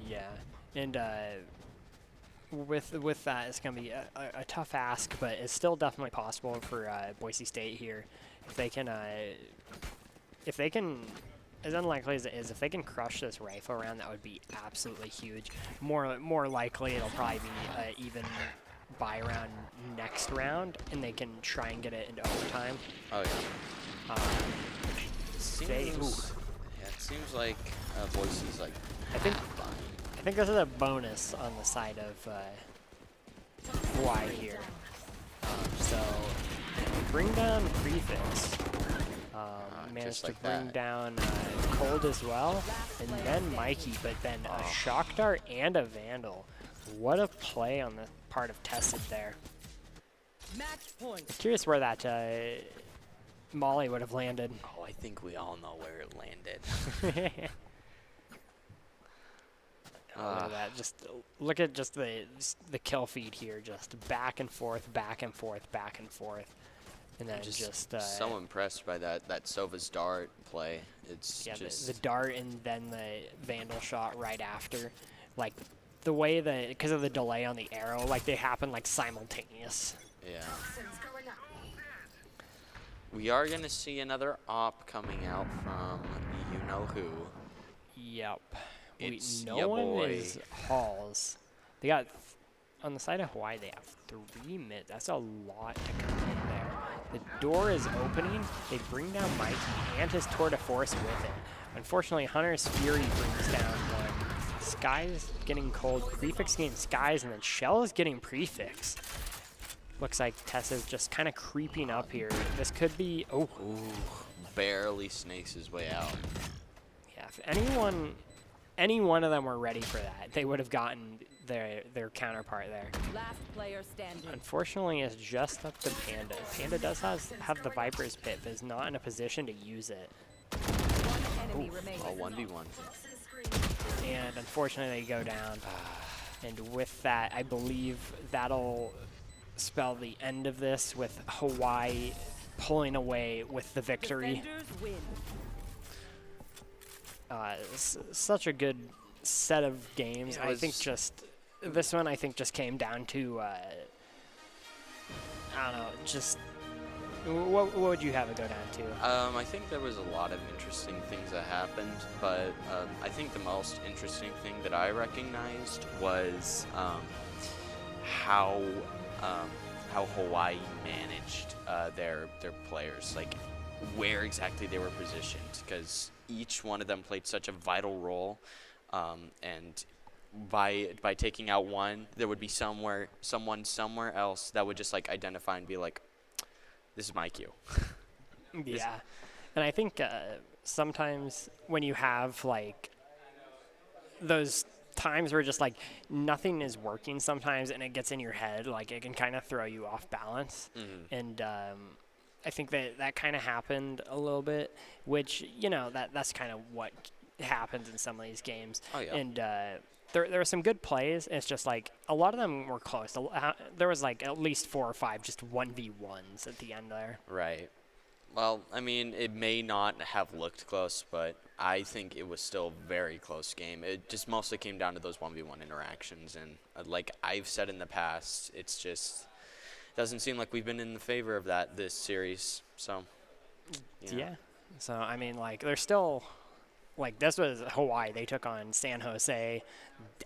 [SPEAKER 2] Yeah, and with that, it's going to be a tough ask, but it's still definitely possible for Boise State here if they can, as unlikely as it is, if they can crush this rifle round, that would be absolutely huge. More likely, it'll probably be even buy round next round, and they can try and get it into overtime.
[SPEAKER 1] Oh yeah. It seems like Boise's like.
[SPEAKER 2] I think this is a bonus on the side of Hawaii here. So bring down Prefix. Managed to bring down Cold as well, and then Mikey, but then a Shock Dart and a Vandal. What a play on the part of Tested there. Curious where that Molly would have landed.
[SPEAKER 1] Oh, I think we all know where it landed.
[SPEAKER 2] Look at that. Just look at just the kill feed here, just back and forth, back and forth, back and forth, and then just
[SPEAKER 1] so impressed by that Sova's dart play. It's just
[SPEAKER 2] the dart and then the Vandal shot right after, like the way because of the delay on the arrow, like they happen like simultaneous.
[SPEAKER 1] Yeah. We are going to see another op coming out from you-know-who.
[SPEAKER 2] Yep.
[SPEAKER 1] It's
[SPEAKER 2] no one is Halls. They got, on the side of Hawaii, they have 3 mid. That's a lot to come in there. The door is opening. They bring down Mikey and his Tour de Force with it. Unfortunately, Hunter's Fury brings down one. Sky's getting Cold. Prefix getting Skies, and then Shell is getting Prefix. Looks like Tessa's just kind of creeping up here. This could be, barely
[SPEAKER 1] snakes his way out.
[SPEAKER 2] Yeah, if any one of them were ready for that, they would have gotten their counterpart there.
[SPEAKER 4] Last player standing.
[SPEAKER 2] Unfortunately, it's just up to Panda. Panda does have the Viper's Pit, but is not in a position to use it.
[SPEAKER 4] One enemy remains.
[SPEAKER 1] All 1v1.
[SPEAKER 2] And unfortunately, they go down. And with that, I believe that'll spell the end of this, with Hawaii pulling away with the victory.
[SPEAKER 4] Defenders win.
[SPEAKER 2] Such a good set of games.
[SPEAKER 1] Yeah,
[SPEAKER 2] I think this one just came down to I don't know, just what would you have it go down to?
[SPEAKER 1] I think there was a lot of interesting things that happened, but I think the most interesting thing that I recognized was how Hawaii managed their players, like where exactly they were positioned, because each one of them played such a vital role, and by taking out one, there would be someone somewhere else that would just like identify and be like, this is my cue.
[SPEAKER 2] Yeah, and I think sometimes when you have like those times where just like nothing is working sometimes and it gets in your head, like it can kind of throw you off balance. And I think that kind of happened a little bit, which, you know, that's kind of what happens in some of these games.
[SPEAKER 1] Oh, yeah.
[SPEAKER 2] And there were some good plays. It's just like a lot of them were close. There was like at least 4 or 5 just 1v1s at the end there.
[SPEAKER 1] Right. Well, I mean, it may not have looked close, but I think it was still a very close game. It just mostly came down to those 1v1 interactions, and like I've said in the past, it's just doesn't seem like we've been in the favor of that this series. So,
[SPEAKER 2] yeah. So I mean, like there's still. Like, this was Hawaii. They took on San Jose,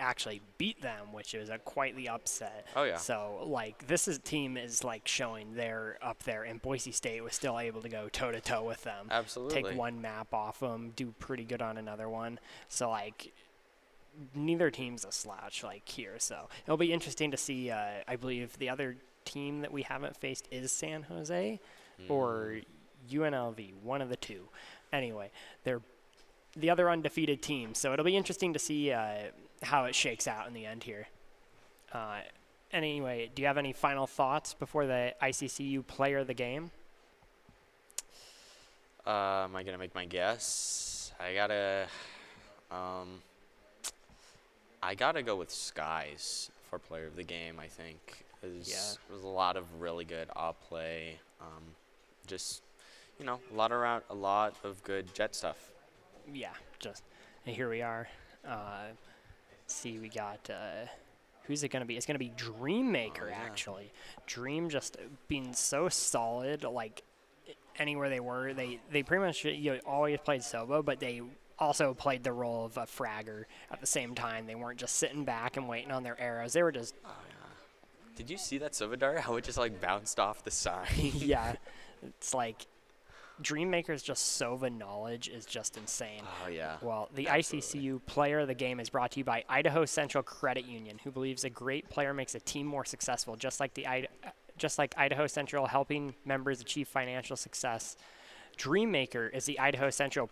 [SPEAKER 2] actually beat them, which was quite the upset.
[SPEAKER 1] Oh, yeah.
[SPEAKER 2] So, like, team is, like, showing they're up there, and Boise State was still able to go toe-to-toe with them.
[SPEAKER 1] Absolutely.
[SPEAKER 2] Take one map off them, do pretty good on another one. So, like, neither team's a slouch, like, here. So, it'll be interesting to see. I believe the other team that we haven't faced is San Jose or UNLV, one of the two. Anyway, they're the other undefeated team. So it'll be interesting to see how it shakes out in the end here. Anyway, do you have any final thoughts before the ICCU player of the game?
[SPEAKER 1] Am I gonna make my guess? I gotta go with Skies for player of the game. I think it was a lot of really good op play. Just a lot of good Jet stuff.
[SPEAKER 2] Yeah, and here we are. See, we got, who's it going to be? It's going to be Dreammaker, actually. Dream just being so solid, like, anywhere they were. They pretty much always played solo, but they also played the role of a fragger at the same time. They weren't just sitting back and waiting on their arrows. They were just...
[SPEAKER 1] Oh, yeah. Did you see that Sovadar? How it just, like, bounced off the side?
[SPEAKER 2] Yeah. It's like... Dreammaker's just Sova knowledge is just insane.
[SPEAKER 1] Oh, yeah.
[SPEAKER 2] Well, the
[SPEAKER 1] Absolutely.
[SPEAKER 2] ICCU player of the game is brought to you by Idaho Central Credit Union, who believes a great player makes a team more successful, just like Idaho Central helping members achieve financial success. Dreammaker is the Idaho Central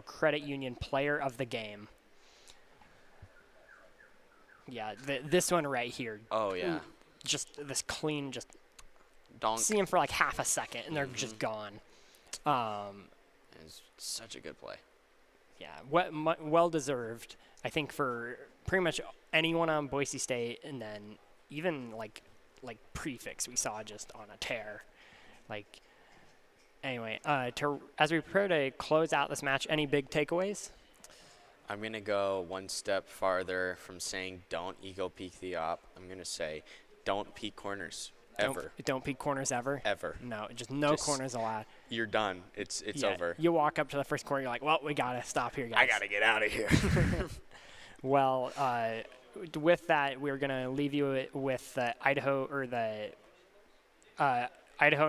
[SPEAKER 2] Credit Union player of the game. Yeah, this one right here.
[SPEAKER 1] Oh, yeah.
[SPEAKER 2] Just this clean, just...
[SPEAKER 1] Donk.
[SPEAKER 2] See them for like half a second, and they're just gone.
[SPEAKER 1] It's such a good play.
[SPEAKER 2] Yeah, well deserved. I think for pretty much anyone on Boise State, and then even like Prefix, we saw just on a tear. Like, anyway, as we prepare to close out this match, any big takeaways?
[SPEAKER 1] I'm gonna go one step farther from saying don't ego peek the op. I'm gonna say don't peek corners. Ever.
[SPEAKER 2] Don't peek corners ever?
[SPEAKER 1] Ever.
[SPEAKER 2] No, just no corners allowed.
[SPEAKER 1] You're done. It's over.
[SPEAKER 2] You walk up to the first corner, you're like, well, we got to stop here, guys.
[SPEAKER 1] I got to get out of here.
[SPEAKER 2] Well, with that, we're going to leave you with the Idaho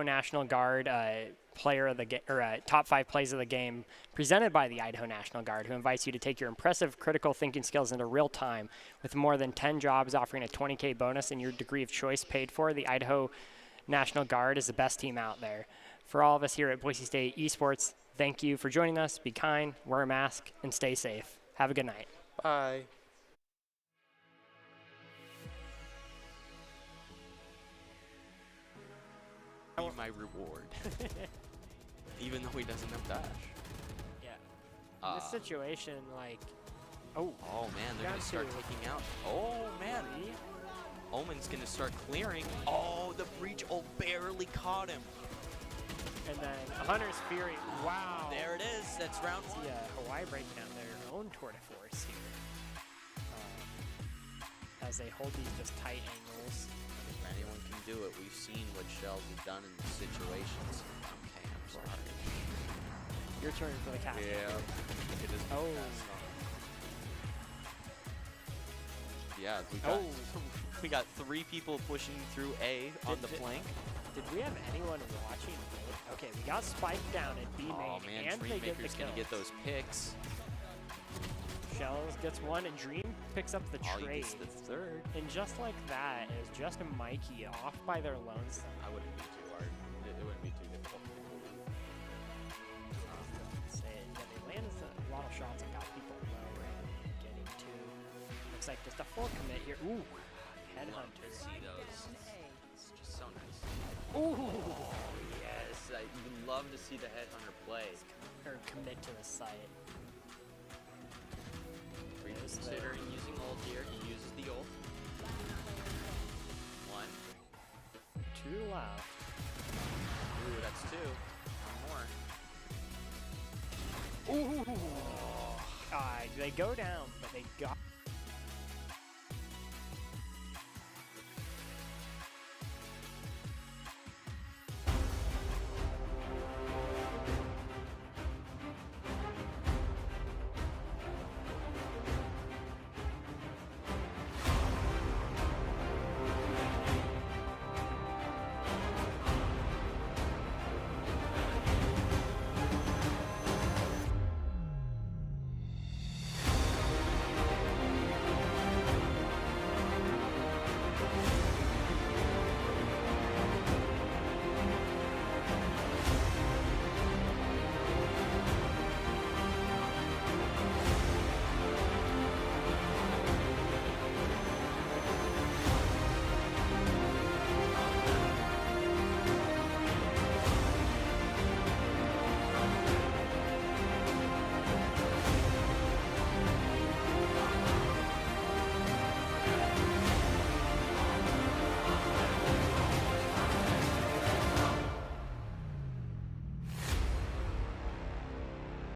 [SPEAKER 2] National Guard player of the top 5 plays of the game, presented by the Idaho National Guard, who invites you to take your impressive critical thinking skills into real time. With more than 10 jobs offering a $20K bonus and your degree of choice paid for, the Idaho National Guard is the best team out there. For all of us here at Boise State Esports, thank you for joining us. Be kind, wear a mask, and stay safe. Have a good night.
[SPEAKER 1] Bye. Be my reward. Even though he doesn't have dash.
[SPEAKER 2] Yeah. In this situation, like, oh
[SPEAKER 1] man, they're
[SPEAKER 2] down
[SPEAKER 1] gonna start
[SPEAKER 2] two.
[SPEAKER 1] taking out. Oh man, Omen's gonna start clearing. Oh, the breach barely caught him.
[SPEAKER 2] And then Hunter's Fury. Wow.
[SPEAKER 1] There it is. That's round one.
[SPEAKER 2] Yeah, Hawaii breaking down their own tour de force here. As they hold these just tight angles.
[SPEAKER 1] If anyone can do it, we've seen what Shells have done in these situations. Okay, I'm sorry.
[SPEAKER 2] Your turn for the cast.
[SPEAKER 1] Yeah. It is.
[SPEAKER 2] Oh.
[SPEAKER 1] Yeah, we got 3 people pushing through A on the flank.
[SPEAKER 2] Did we have anyone watching? Okay, we got Spike down at B main,
[SPEAKER 1] Oh man,
[SPEAKER 2] and they get the
[SPEAKER 1] Dreammaker's
[SPEAKER 2] kill.
[SPEAKER 1] gonna get those picks.
[SPEAKER 2] Shells gets one, and Dream picks up the
[SPEAKER 1] Ollie
[SPEAKER 2] trade.
[SPEAKER 1] gets the 3rd.
[SPEAKER 2] And just like that, it was just a Mikey off by their lone star.
[SPEAKER 1] I wouldn't be too hard. It wouldn't be too difficult.
[SPEAKER 2] Yeah, they landed a lot of shots and got people low and getting to. Looks like just a full commit here. Ooh, Headhunter.
[SPEAKER 1] See those. It's just so nice.
[SPEAKER 2] Ooh,
[SPEAKER 1] Yes, I would love to see the Headhunter play.
[SPEAKER 2] or commit to the site.
[SPEAKER 1] Considering using ult here, he uses the ult. 1.
[SPEAKER 2] 2 left.
[SPEAKER 1] Ooh, that's 2. 1 more.
[SPEAKER 2] Ooh. They go down, but they got